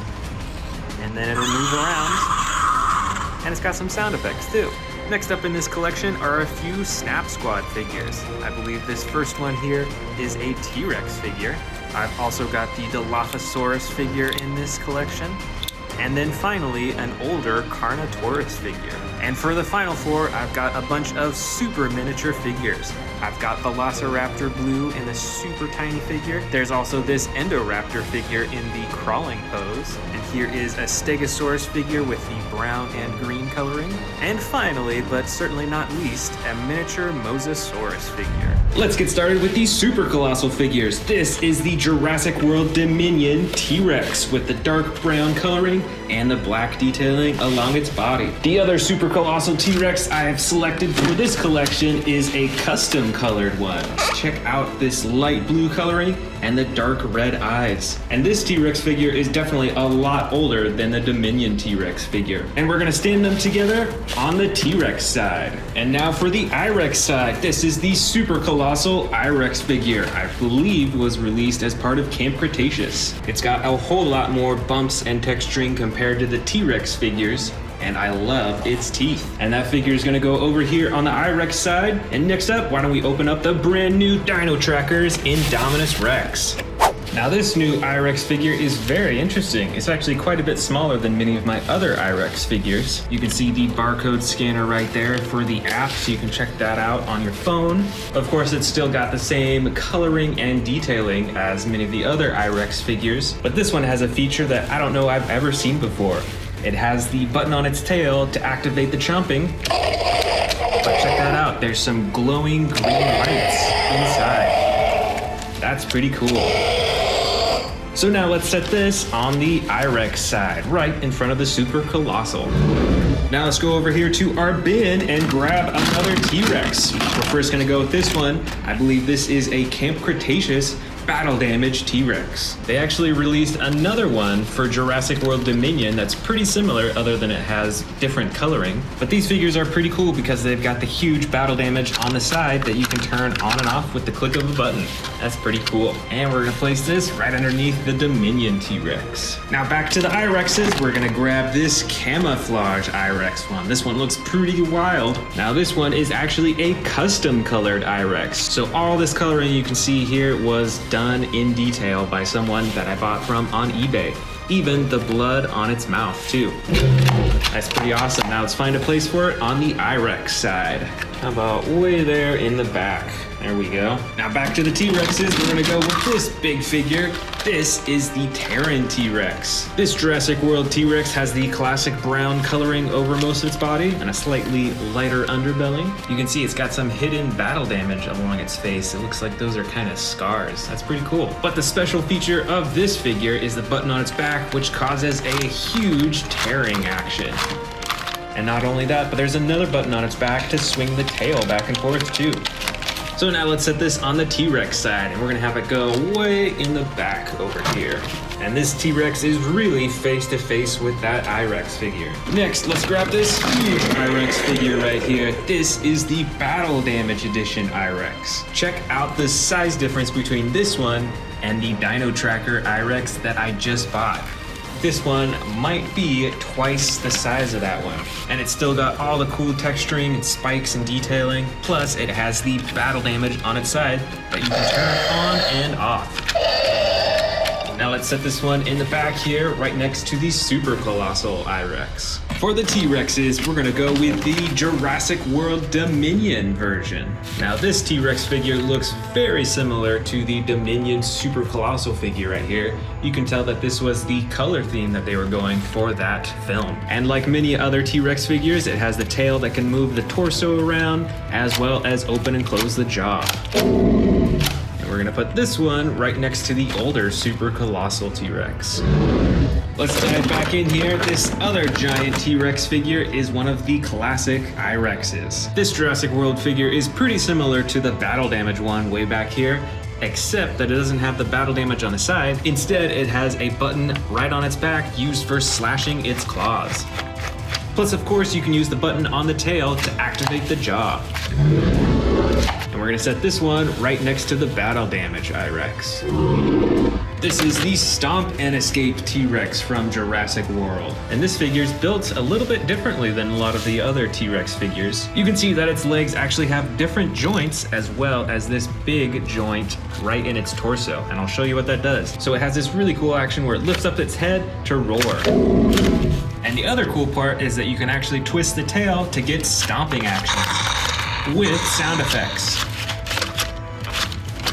and then it'll move around. And it's got some sound effects too. Next up in this collection are a few Snap Squad figures. I believe this first one here is a T-Rex figure. I've also got the Dilophosaurus figure in this collection. And then finally, an older Carnotaurus figure. And for the final four, I've got a bunch of super miniature figures. I've got Velociraptor Blue in this super tiny figure. There's also this Endoraptor figure in the crawling pose. And here is a Stegosaurus figure with the brown and green coloring. And finally, but certainly not least, a miniature Mosasaurus figure. Let's get started with these super colossal figures. This is the Jurassic World Dominion T-Rex with the dark brown coloring and the black detailing along its body. The other super colossal T-Rex I have selected for this collection is a custom colored one. Check out this light blue coloring and the dark red eyes. And this T-Rex figure is definitely a lot older than the Dominion T-Rex figure. And we're gonna stand them together on the T-Rex side. And now for the I-Rex side. This is the super colossal I-Rex figure. I believe was released as part of Camp Cretaceous. It's got a whole lot more bumps and texturing compared to the T-Rex figures, and I love its teeth. And that figure is gonna go over here on the I-Rex side. And next up, why don't we open up the brand new Dino Trackers Indominus Rex. Now this new I-Rex figure is very interesting. It's actually quite a bit smaller than many of my other I-Rex figures. You can see the barcode scanner right there for the app, so you can check that out on your phone. Of course, it's still got the same coloring and detailing as many of the other I-Rex figures, but this one has a feature that I don't know I've ever seen before. It has the button on its tail to activate the chomping. But check that out, there's some glowing green lights inside. That's pretty cool. So now let's set this on the I-Rex side, right in front of the Super Colossal. Now let's go over here to our bin and grab another T-Rex. We're first gonna go with this one. I believe this is a Camp Cretaceous Battle Damage T-Rex. They actually released another one for Jurassic World Dominion that's pretty similar, other than it has different coloring. But these figures are pretty cool because they've got the huge battle damage on the side that you can turn on and off with the click of a button. That's pretty cool. And we're gonna place this right underneath the Dominion T-Rex. Now back to the I-Rexes, we're gonna grab this camouflage I-Rex one. This one looks pretty wild. Now this one is actually a custom colored I-Rex. So all this coloring you can see here was done in detail by someone that I bought from on eBay. Even the blood on its mouth too. That's pretty awesome. Now let's find a place for it on the I-Rex side. How about way there in the back? There we go. Now back to the T-Rexes. We're gonna go with this big figure. This is the Terran T-Rex. This Jurassic World T-Rex has the classic brown coloring over most of its body and a slightly lighter underbelly. You can see it's got some hidden battle damage along its face. It looks like those are kind of scars. That's pretty cool. But the special feature of this figure is the button on its back, which causes a huge tearing action. And not only that, but there's another button on its back to swing the tail back and forth too. So now let's set this on the T-Rex side, and we're gonna have it go way in the back over here. And this T-Rex is really face to face with that I-Rex figure. Next, let's grab this huge I-Rex figure right here. This is the Battle Damage Edition I-Rex. Check out the size difference between this one and the Dino Tracker I-Rex that I just bought. This one might be twice the size of that one. And it's still got all the cool texturing and spikes and detailing. Plus it has the battle damage on its side that you can turn on and off. Now let's set this one in the back here, right next to the Super Colossal I-Rex. For the T-Rexes, we're gonna go with the Jurassic World Dominion version. Now this T-Rex figure looks very similar to the Dominion Super Colossal figure right here. You can tell that this was the color theme that they were going for that film. And like many other T-Rex figures, it has the tail that can move the torso around, as well as open and close the jaw. We're gonna put this one right next to the older Super Colossal T-Rex. Let's dive back in here. This other giant T-Rex figure is one of the classic I-Rexes. This Jurassic World figure is pretty similar to the battle damage one way back here, except that it doesn't have the battle damage on the side. Instead, it has a button right on its back used for slashing its claws. Plus, of course, you can use the button on the tail to activate the jaw. And we're gonna set this one right next to the Battle Damage I-Rex. This is the Stomp and Escape T-Rex from Jurassic World. And this figure is built a little bit differently than a lot of the other T-Rex figures. You can see that its legs actually have different joints, as well as this big joint right in its torso. And I'll show you what that does. So it has this really cool action where it lifts up its head to roar. And the other cool part is that you can actually twist the tail to get stomping action with sound effects.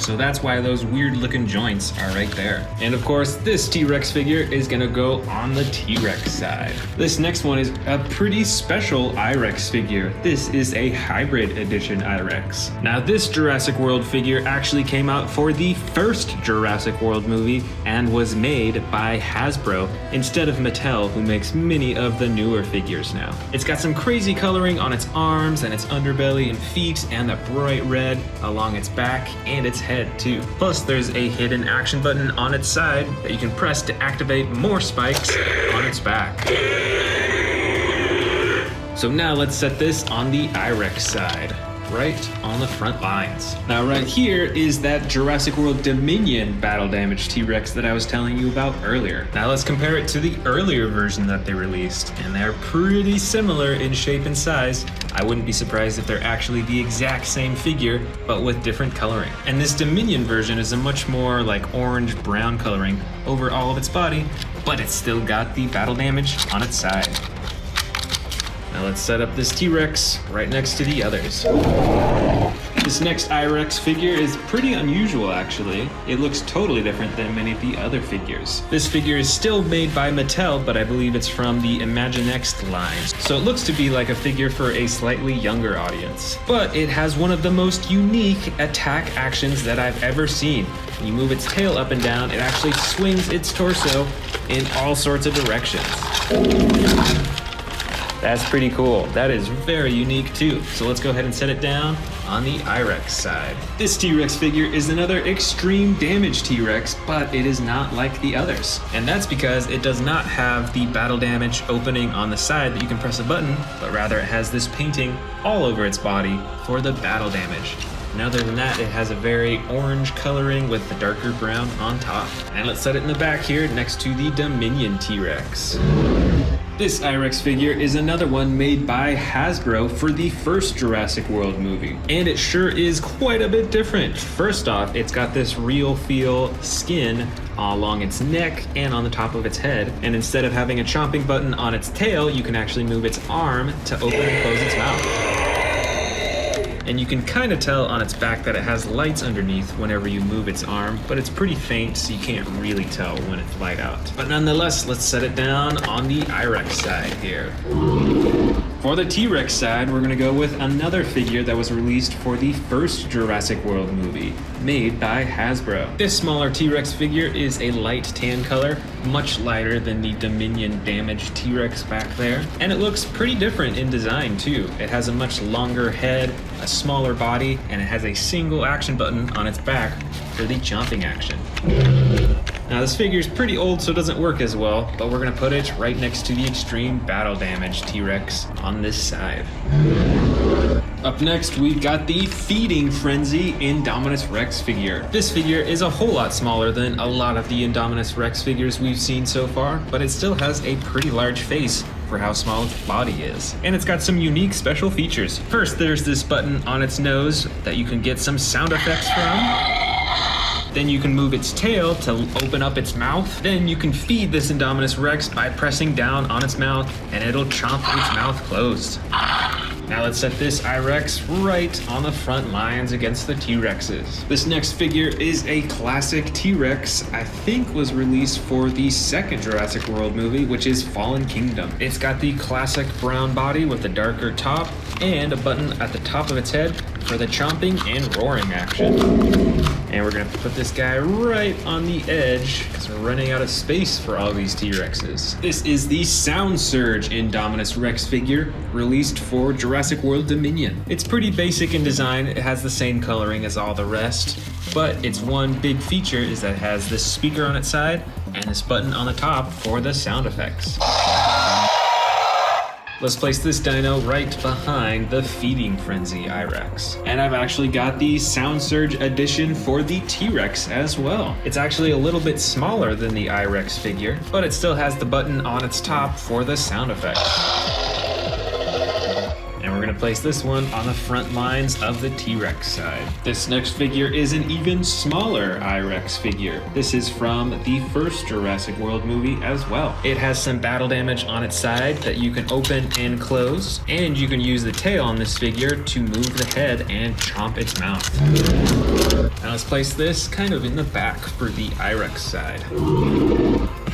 So that's why those weird looking joints are right there. And of course, this T-Rex figure is gonna go on the T-Rex side. This next one is a pretty special I-Rex figure. This is a hybrid edition I-Rex. Now this Jurassic World figure actually came out for the first Jurassic World movie and was made by Hasbro instead of Mattel, who makes many of the newer figures now. It's got some crazy coloring on its arms and its underbelly and feet, and the bright red along its back and its head too. Plus there's a hidden action button on its side that you can press to activate more spikes on its back. So now let's set this on the I-Rex side, right on the front lines. Now right here is that Jurassic World Dominion battle damage T-Rex that I was telling you about earlier. Now let's compare it to the earlier version that they released, and they're pretty similar in shape and size. I wouldn't be surprised if they're actually the exact same figure, but with different coloring. And this Dominion version is a much more like orange-brown coloring over all of its body, but it's still got the battle damage on its side. Now let's set up this T-Rex right next to the others. This next I-Rex figure is pretty unusual actually. It looks totally different than many of the other figures. This figure is still made by Mattel, but I believe it's from the Imaginext line. So it looks to be like a figure for a slightly younger audience. But it has one of the most unique attack actions that I've ever seen. When you move its tail up and down, it actually swings its torso in all sorts of directions. That's pretty cool. That is very unique too. So let's go ahead and set it down on the I-Rex side. This T-Rex figure is another extreme damage T-Rex, but it is not like the others. And that's because it does not have the battle damage opening on the side that you can press a button, but rather it has this painting all over its body for the battle damage. And other than that, it has a very orange coloring with the darker brown on top. And let's set it in the back here next to the Dominion T-Rex. This I-Rex figure is another one made by Hasbro for the first Jurassic World movie. And it sure is quite a bit different. First off, it's got this real feel skin along its neck and on the top of its head. And instead of having a chomping button on its tail, you can actually move its arm to open and close its mouth. and you can kind of tell on its back that it has lights underneath whenever you move its arm, but it's pretty faint, so you can't really tell when it's light out. But nonetheless, let's set it down on the I-Rex side here. For the T-Rex side, we're gonna go with another figure that was released for the first Jurassic World movie, made by Hasbro. This smaller T-Rex figure is a light tan color, much lighter than the Dominion damaged T-Rex back there. And it looks pretty different in design too. It has a much longer head, a smaller body, and it has a single action button on its back for the chomping action. Now this figure is pretty old, so it doesn't work as well, but we're gonna put it right next to the extreme battle damage T-Rex on this side. Up next, we've got the Feeding Frenzy Indominus Rex figure. This figure is a whole lot smaller than a lot of the Indominus Rex figures we've seen so far, but it still has a pretty large face for how small its body is. And it's got some unique special features. First, there's this button on its nose that you can get some sound effects from. Then you can move its tail to open up its mouth. Then you can feed this Indominus Rex by pressing down on its mouth, and it'll chomp its mouth closed. Now let's set this I-Rex right on the front lines against the T-Rexes. This next figure is a classic T-Rex, I think was released for the second Jurassic World movie, which is Fallen Kingdom. It's got the classic brown body with a darker top, and a button at the top of its head for the chomping and roaring action. And we're gonna put this guy right on the edge because we're running out of space for all these T-Rexes. This is the Sound Surge Indominus Rex figure released for Jurassic World Dominion. It's pretty basic in design. It has the same coloring as all the rest, but its one big feature is that it has this speaker on its side and this button on the top for the sound effects. Let's place this dino right behind the Feeding Frenzy I-Rex. And I've actually got the Sound Surge edition for the T-Rex as well. It's actually a little bit smaller than the I-Rex figure, but it still has the button on its top for the sound effects. And we're gonna place this one on the front lines of the T-Rex side. This next figure is an even smaller I-Rex figure. This is from the first Jurassic World movie as well. It has some battle damage on its side that you can open and close, and you can use the tail on this figure to move the head and chomp its mouth. Now let's place this kind of in the back for the I-Rex side.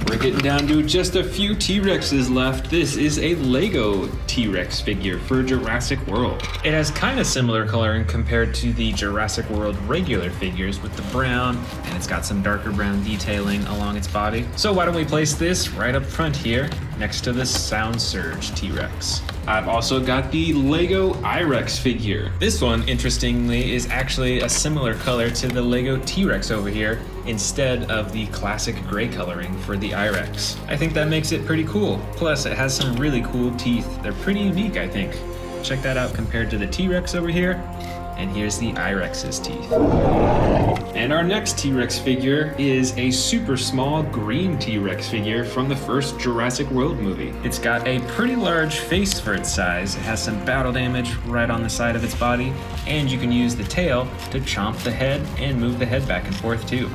We're getting down to just a few T-Rexes left. This is a Lego T-Rex figure for Jurassic World. It has kind of similar coloring compared to the Jurassic World regular figures with the brown, and it's got some darker brown detailing along its body. So why don't we place this right up front here next to the Sound Surge T-Rex. I've also got the Lego I-Rex figure. This one, interestingly, is actually a similar color to the Lego T-Rex over here, instead of the classic gray coloring for the I-Rex. I think that makes it pretty cool. Plus, it has some really cool teeth. They're pretty unique, I think. Check that out compared to the T-Rex over here. And here's the I-Rex's teeth. And our next T-Rex figure is a super small green T-Rex figure from the first Jurassic World movie. It's got a pretty large face for its size. It has some battle damage right on the side of its body, and you can use the tail to chomp the head and move the head back and forth too.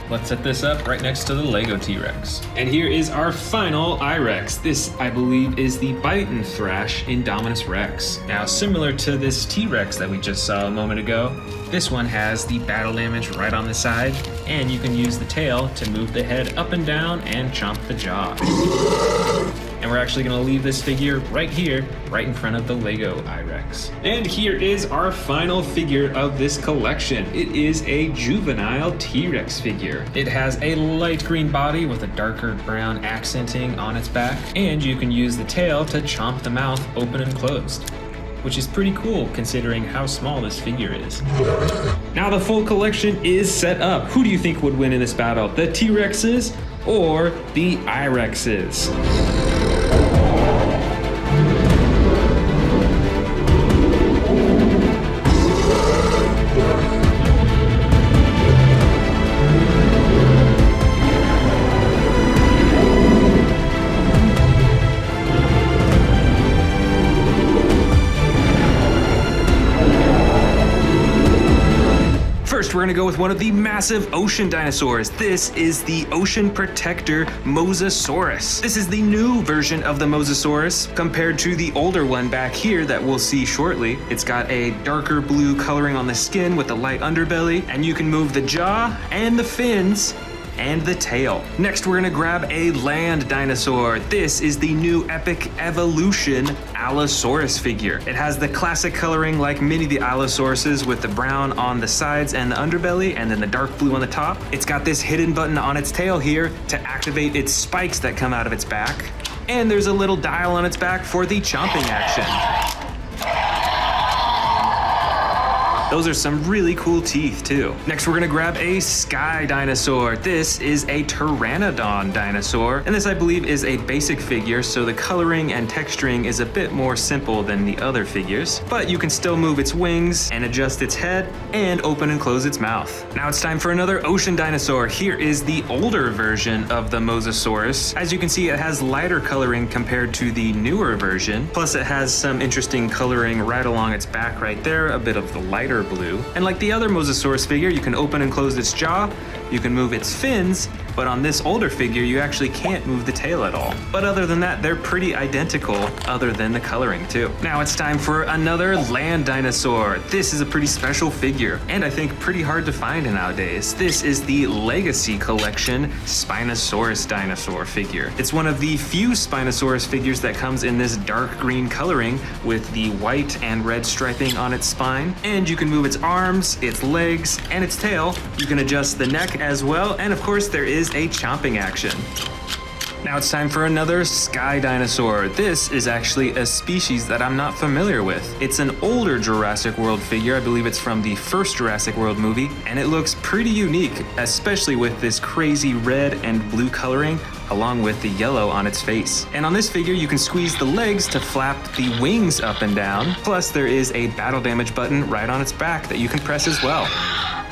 Let's set this up right next to the Lego T-Rex. And here is our final I-Rex. This, I believe, is the Bite and Thrash Indominus Rex. Now, similar to this T-Rex that we just saw a moment ago, this one has the battle damage right on the side, and you can use the tail to move the head up and down and chomp the jaws. And we're actually gonna leave this figure right here, right in front of the Lego I-Rex. And here is our final figure of this collection. It is a juvenile T-Rex figure. It has a light green body with a darker brown accenting on its back, and you can use the tail to chomp the mouth open and closed, which is pretty cool considering how small this figure is. Now the full collection is set up. Who do you think would win in this battle? The T-Rexes or the I-Rexes? First, we're gonna go with one of the massive ocean dinosaurs. This is the Ocean Protector Mosasaurus. This is the new version of the Mosasaurus compared to the older one back here that we'll see shortly. It's got a darker blue coloring on the skin with a light underbelly, and you can move the jaw and the fins and the tail. Next, we're gonna grab a land dinosaur. This is the new Epic Evolution Allosaurus figure. It has the classic coloring like many of the Allosauruses with the brown on the sides and the underbelly and then the dark blue on the top. It's got this hidden button on its tail here to activate its spikes that come out of its back. And there's a little dial on its back for the chomping action. Those are some really cool teeth too. Next, we're gonna grab a sky dinosaur. This is a pteranodon dinosaur, and this I believe is a basic figure, so the coloring and texturing is a bit more simple than the other figures, but you can still move its wings and adjust its head and open and close its mouth. Now it's time for another ocean dinosaur. Here is the older version of the Mosasaurus. As you can see, it has lighter coloring compared to the newer version, plus it has some interesting coloring right along its back right there, a bit of the lighter blue. And like the other Mosasaurus figure, you can open and close its jaw, you can move its fins, but on this older figure, you actually can't move the tail at all. But other than that, they're pretty identical, other than the coloring too. Now it's time for another land dinosaur. This is a pretty special figure, and I think pretty hard to find nowadays. This is the Legacy Collection Spinosaurus dinosaur figure. It's one of the few Spinosaurus figures that comes in this dark green coloring with the white and red striping on its spine, and you can move its arms, its legs, and its tail. You can adjust the neck as well, and of course there is a chomping action. Now it's time for another sky dinosaur. This is actually a species that I'm not familiar with. It's an older Jurassic World figure. I believe it's from the first Jurassic World movie, and it looks pretty unique, especially with this crazy red and blue coloring along with the yellow on its face. And on this figure, you can squeeze the legs to flap the wings up and down. Plus, there is a battle damage button right on its back that you can press as well.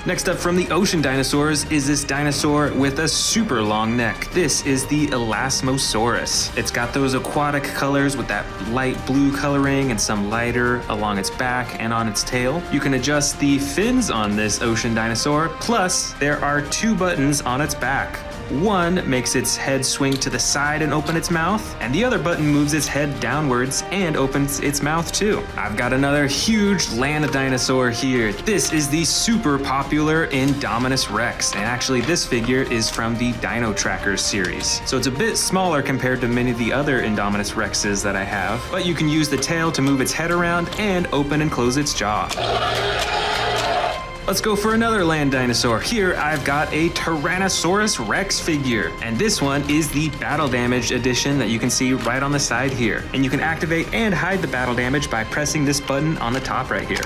Next up from the ocean dinosaurs is this dinosaur with a super long neck. This is the Elasmosaurus. It's got those aquatic colors with that light blue coloring and some lighter along its back and on its tail. You can adjust the fins on this ocean dinosaur, plus there are two buttons on its back. One makes its head swing to the side and open its mouth, and the other button moves its head downwards and opens its mouth too. I've got another huge land dinosaur here. This is the super popular Indominus Rex, and actually this figure is from the Dino Trackers series. So it's a bit smaller compared to many of the other Indominus Rexes that I have, but you can use the tail to move its head around and open and close its jaw. Let's go for another land dinosaur. Here I've got a Tyrannosaurus Rex figure, and this one is the battle damage edition that you can see right on the side here. And you can activate and hide the battle damage by pressing this button on the top right here.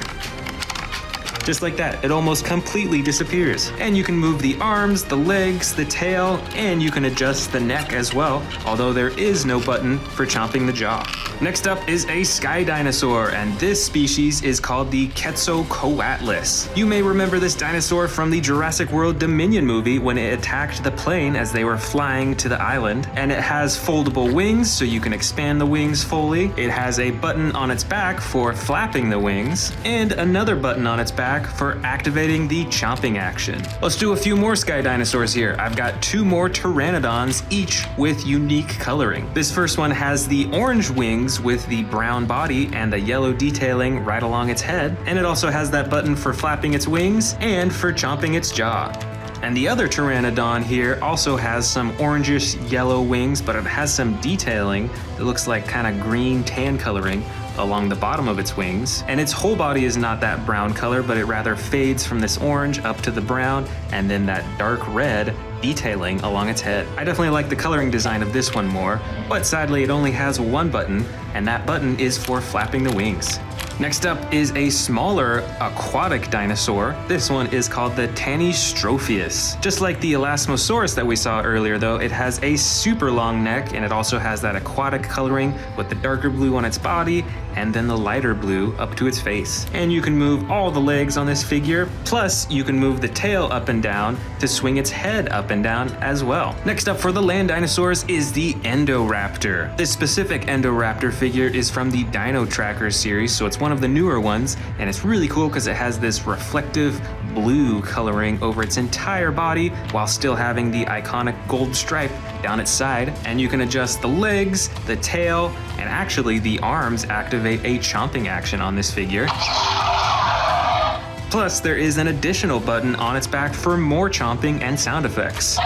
Just like that, it almost completely disappears. And you can move the arms, the legs, the tail, and you can adjust the neck as well, although there is no button for chomping the jaw. Next up is a sky dinosaur, and this species is called the Quetzalcoatlus. You may remember this dinosaur from the Jurassic World Dominion movie when it attacked the plane as they were flying to the island, and it has foldable wings so you can expand the wings fully. It has a button on its back for flapping the wings, and another button on its back for activating the chomping action. Let's do a few more sky dinosaurs here. I've got two more pteranodons, each with unique coloring. This first one has the orange wings with the brown body and the yellow detailing right along its head, and it also has that button for flapping its wings and for chomping its jaw. And the other pteranodon here also has some orangish yellow wings, but it has some detailing that looks like kind of green tan coloring along the bottom of its wings, and its whole body is not that brown color, but it rather fades from this orange up to the brown and then that dark red detailing along its head. I definitely like the coloring design of this one more, but sadly it only has one button, and that button is for flapping the wings. Next up is a smaller aquatic dinosaur. This one is called the Tanystropheus. Just like the Elasmosaurus that we saw earlier though, it has a super long neck, and it also has that aquatic coloring with the darker blue on its body and then the lighter blue up to its face. And you can move all the legs on this figure, plus you can move the tail up and down to swing its head up and down as well. Next up for the land dinosaurs is the Endoraptor. This specific Endoraptor figure is from the Dino Trackers series, so it's one of the newer ones, and it's really cool because it has this reflective blue coloring over its entire body while still having the iconic gold stripe down its side. And you can adjust the legs, the tail, and actually the arms activate a chomping action on this figure. Plus, there is an additional button on its back for more chomping and sound effects.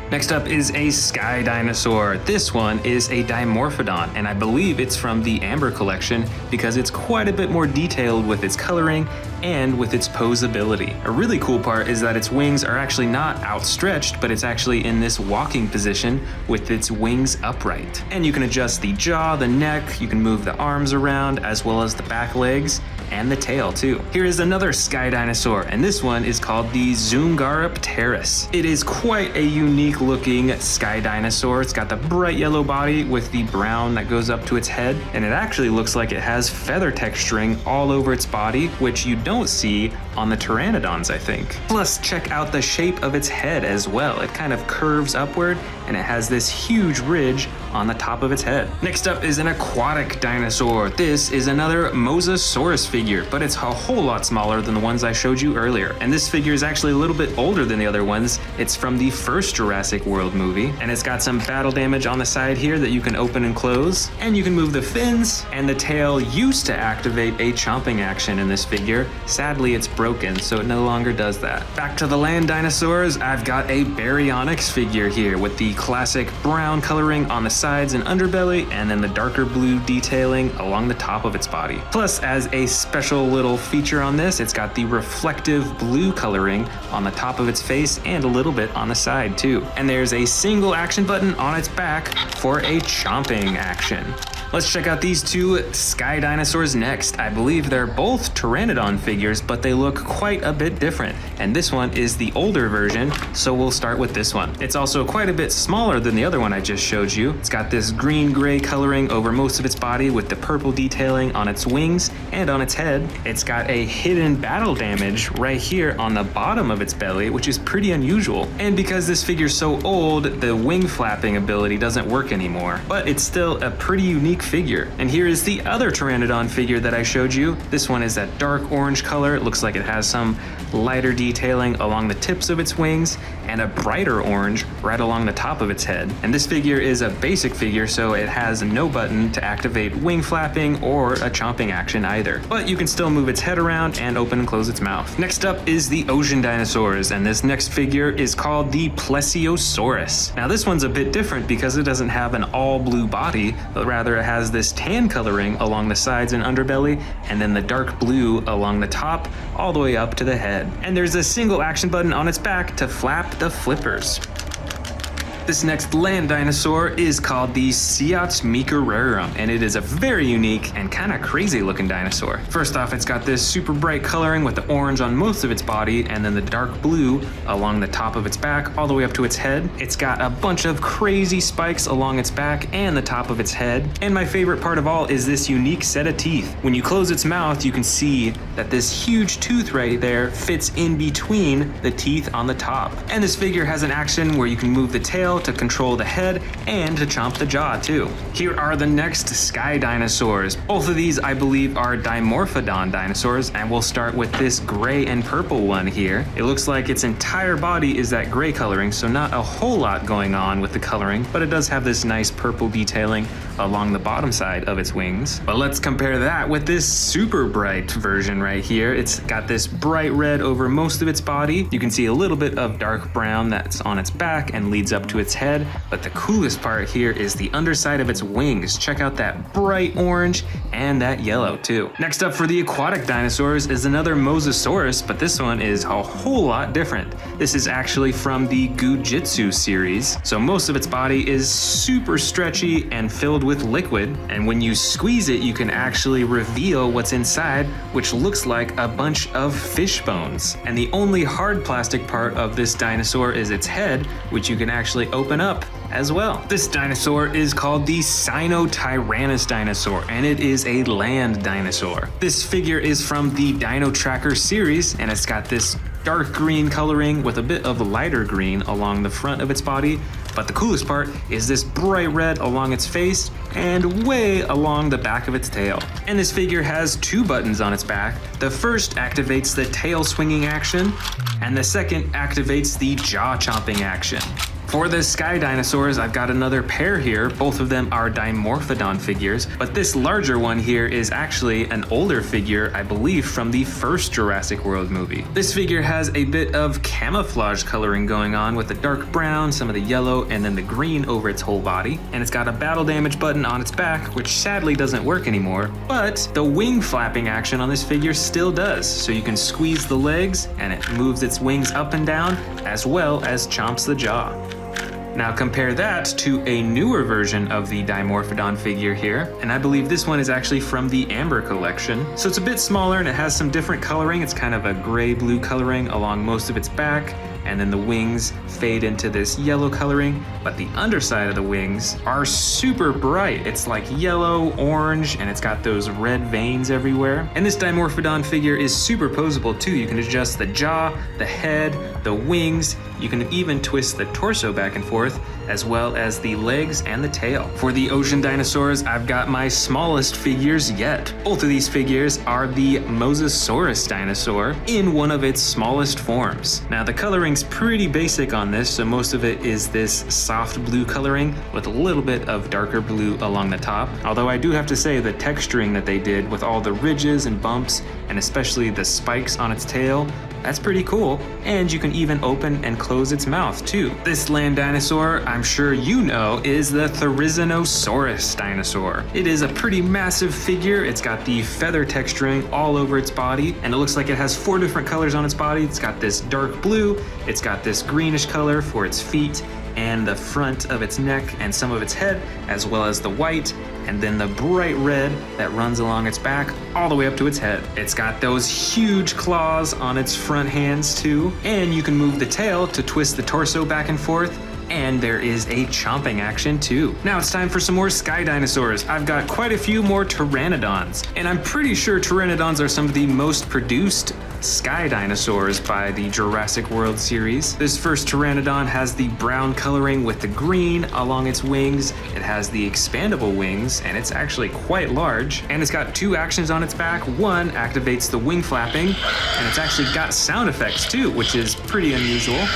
Next up is a Sky Dinosaur. This one is a Dimorphodon, and I believe it's from the Amber collection because it's quite a bit more detailed with its coloring and with its posability. A really cool part is that its wings are actually not outstretched, but it's actually in this walking position with its wings upright. And you can adjust the jaw, the neck, you can move the arms around, as well as the back legs and the tail too. Here is another Sky Dinosaur, and this one is called the Zungarapteris. It is quite a unique looking Sky Dinosaur. It's got the bright yellow body with the brown that goes up to its head, and it actually looks like it has feather texturing all over its body, which you don't see on the Pteranodons, I think. Plus, check out the shape of its head as well. It kind of curves upward, and it has this huge ridge on the top of its head. Next up is an aquatic dinosaur. This is another Mosasaurus figure, but it's a whole lot smaller than the ones I showed you earlier. And this figure is actually a little bit older than the other ones. It's from the first Jurassic World movie, and it's got some battle damage on the side here that you can open and close, and you can move the fins, and the tail used to activate a chomping action in this figure. Sadly, it's broken, so it no longer does that. Back to the land dinosaurs, I've got a Baryonyx figure here with the classic brown coloring on the sides and underbelly, and then the darker blue detailing along the top of its body. Plus, as a special little feature on this, it's got the reflective blue coloring on the top of its face and a little bit on the side too. And there's a single action button on its back for a chomping action. Let's check out these two Sky Dinosaurs next. I believe they're both Pteranodon figures, but they look quite a bit different. And this one is the older version, so we'll start with this one. It's also quite a bit smaller than the other one I just showed you. It's got this green-gray coloring over most of its body with the purple detailing on its wings and on its head. It's got a hidden battle damage right here on the bottom of its belly, which is pretty unusual. And because this figure's so old, the wing flapping ability doesn't work anymore. But it's still a pretty unique figure. And here is the other Pteranodon figure that I showed you. This one is that dark orange color. It looks like it has some lighter detailing along the tips of its wings and a brighter orange right along the top of its head. And this figure is a basic figure, so it has no button to activate wing flapping or a chomping action either. But you can still move its head around and open and close its mouth. Next up is the ocean dinosaurs, and this next figure is called the Plesiosaurus. Now this one's a bit different because it doesn't have an all blue body, but rather it has this tan coloring along the sides and underbelly, and then the dark blue along the top all the way up to the head. And there's a single action button on its back to flap the flippers. This next land dinosaur is called the Siatsmikararum, and it is a very unique and kind of crazy looking dinosaur. First off, it's got this super bright coloring with the orange on most of its body and then the dark blue along the top of its back all the way up to its head. It's got a bunch of crazy spikes along its back and the top of its head. And my favorite part of all is this unique set of teeth. When you close its mouth, you can see that this huge tooth right there fits in between the teeth on the top. And this figure has an action where you can move the tail to control the head and to chomp the jaw too. Here are the next Sky Dinosaurs. Both of these I believe are Dimorphodon dinosaurs, and we'll start with this gray and purple one here. It looks like its entire body is that gray coloring, so not a whole lot going on with the coloring, but it does have this nice purple detailing along the bottom side of its wings. But let's compare that with this super bright version right here. It's got this bright red over most of its body. You can see a little bit of dark brown that's on its back and leads up to its head, but the coolest part here is the underside of its wings. Check out that bright orange and that yellow too. Next up for the aquatic dinosaurs is another Mosasaurus, but this one is a whole lot different. This is actually from the Gujitsu series. So most of its body is super stretchy and filled with liquid, and when you squeeze it, you can actually reveal what's inside, which looks like a bunch of fish bones. And the only hard plastic part of this dinosaur is its head, which you can actually open up as well. This dinosaur is called the Sinotyrannus dinosaur, and it is a land dinosaur. This figure is from the Dino Tracker series, and it's got this dark green coloring with a bit of lighter green along the front of its body. But the coolest part is this bright red along its face and way along the back of its tail. And this figure has 2 buttons on its back. The first activates the tail swinging action, and the second activates the jaw chomping action. For the Sky Dinosaurs, I've got another pair here. Both of them are Dimorphodon figures, but this larger one here is actually an older figure, I believe, from the first Jurassic World movie. This figure has a bit of camouflage coloring going on with the dark brown, some of the yellow, and then the green over its whole body. And it's got a battle damage button on its back, which sadly doesn't work anymore, but the wing flapping action on this figure still does. So you can squeeze the legs and it moves its wings up and down, as well as chomps the jaw. Now compare that to a newer version of the Dimorphodon figure here, and I believe this one is actually from the Amber collection. So it's a bit smaller and it has some different coloring. It's kind of a gray-blue coloring along most of its back, and then the wings fade into this yellow coloring, but the underside of the wings are super bright. It's like yellow, orange, and it's got those red veins everywhere. And this Dimorphodon figure is super posable too. You can adjust the jaw, the head, the wings. You can even twist the torso back and forth, as well as the legs and the tail. For the ocean dinosaurs, I've got my smallest figures yet. Both of these figures are the Mosasaurus dinosaur in one of its smallest forms. Now the coloring's pretty basic on this, so most of it is this soft blue coloring with a little bit of darker blue along the top. Although I do have to say the texturing that they did with all the ridges and bumps, and especially the spikes on its tail, that's pretty cool. And you can even open and close its mouth too. This land dinosaur, I'm sure you know, is the Therizinosaurus dinosaur. It is a pretty massive figure. It's got the feather texturing all over its body, and it looks like it has 4 different colors on its body. It's got this dark blue, it's got this greenish color for its feet and the front of its neck and some of its head, as well as the white, and then the bright red that runs along its back all the way up to its head. It's got those huge claws on its front hands too, and you can move the tail to twist the torso back and forth, and there is a chomping action too. Now it's time for some more sky dinosaurs. I've got quite a few more pteranodons, and I'm pretty sure pteranodons are some of the most produced sky dinosaurs by the Jurassic World series. This first pteranodon has the brown coloring with the green along its wings. It has the expandable wings, and it's actually quite large. And it's got 2 actions on its back. One activates the wing flapping, and it's actually got sound effects too, which is pretty unusual.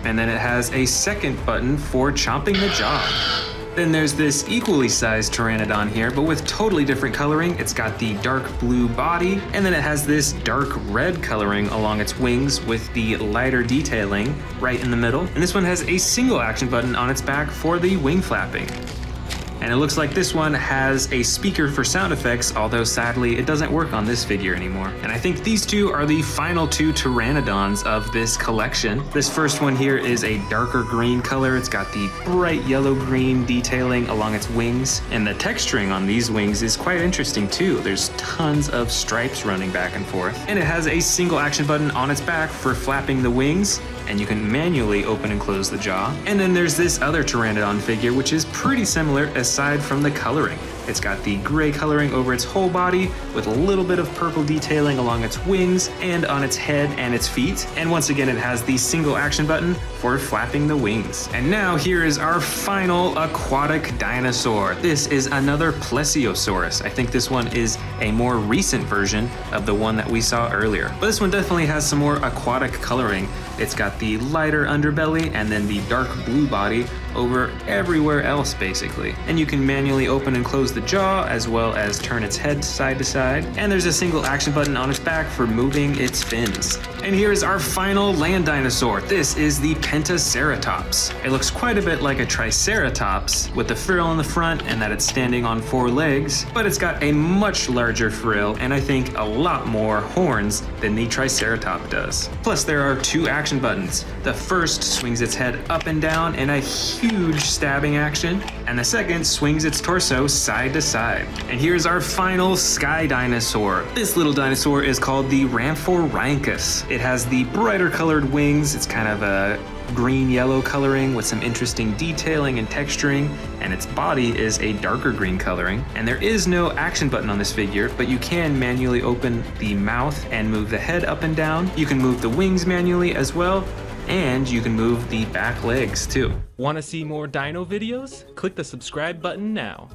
And then it has a second button for chomping the jaw. Then there's this equally sized pteranodon here, but with totally different coloring. It's got the dark blue body, and then it has this dark red coloring along its wings with the lighter detailing right in the middle. And this one has a single action button on its back for the wing flapping. And it looks like this one has a speaker for sound effects, although sadly it doesn't work on this figure anymore. And I think these 2 are the final 2 pteranodons of this collection. This first one here is a darker green color. It's got the bright yellow-green detailing along its wings, and the texturing on these wings is quite interesting too. There's tons of stripes running back and forth. And it has a single action button on its back for flapping the wings, and you can manually open and close the jaw. And then there's this other pteranodon figure, which is pretty similar aside from the coloring. It's got the gray coloring over its whole body with a little bit of purple detailing along its wings and on its head and its feet. And once again, it has the single action button for flapping the wings. And now here is our final aquatic dinosaur. This is another Plesiosaurus. I think this one is a more recent version of the one that we saw earlier. But this one definitely has some more aquatic coloring. It's got the lighter underbelly and then the dark blue body over everywhere else basically. And you can manually open and close the jaw as well as turn its head side to side. And there's a single action button on its back for moving its fins. And here's our final land dinosaur. This is the Pentaceratops. It looks quite a bit like a Triceratops with the frill in the front and that it's standing on 4 legs, but it's got a much larger frill and I think a lot more horns than the Triceratops does. Plus there are 2 action buttons. The first swings its head up and down in a huge stabbing action, and the second swings its torso side to side. And here's our final sky dinosaur. This little dinosaur is called the Ramphorhynchus. It has the brighter colored wings. It's kind of a green-yellow coloring with some interesting detailing and texturing, and its body is a darker green coloring. And there is no action button on this figure, but you can manually open the mouth and move the head up and down. You can move the wings manually as well, and you can move the back legs too. Want to see more dino videos? Click the subscribe button now.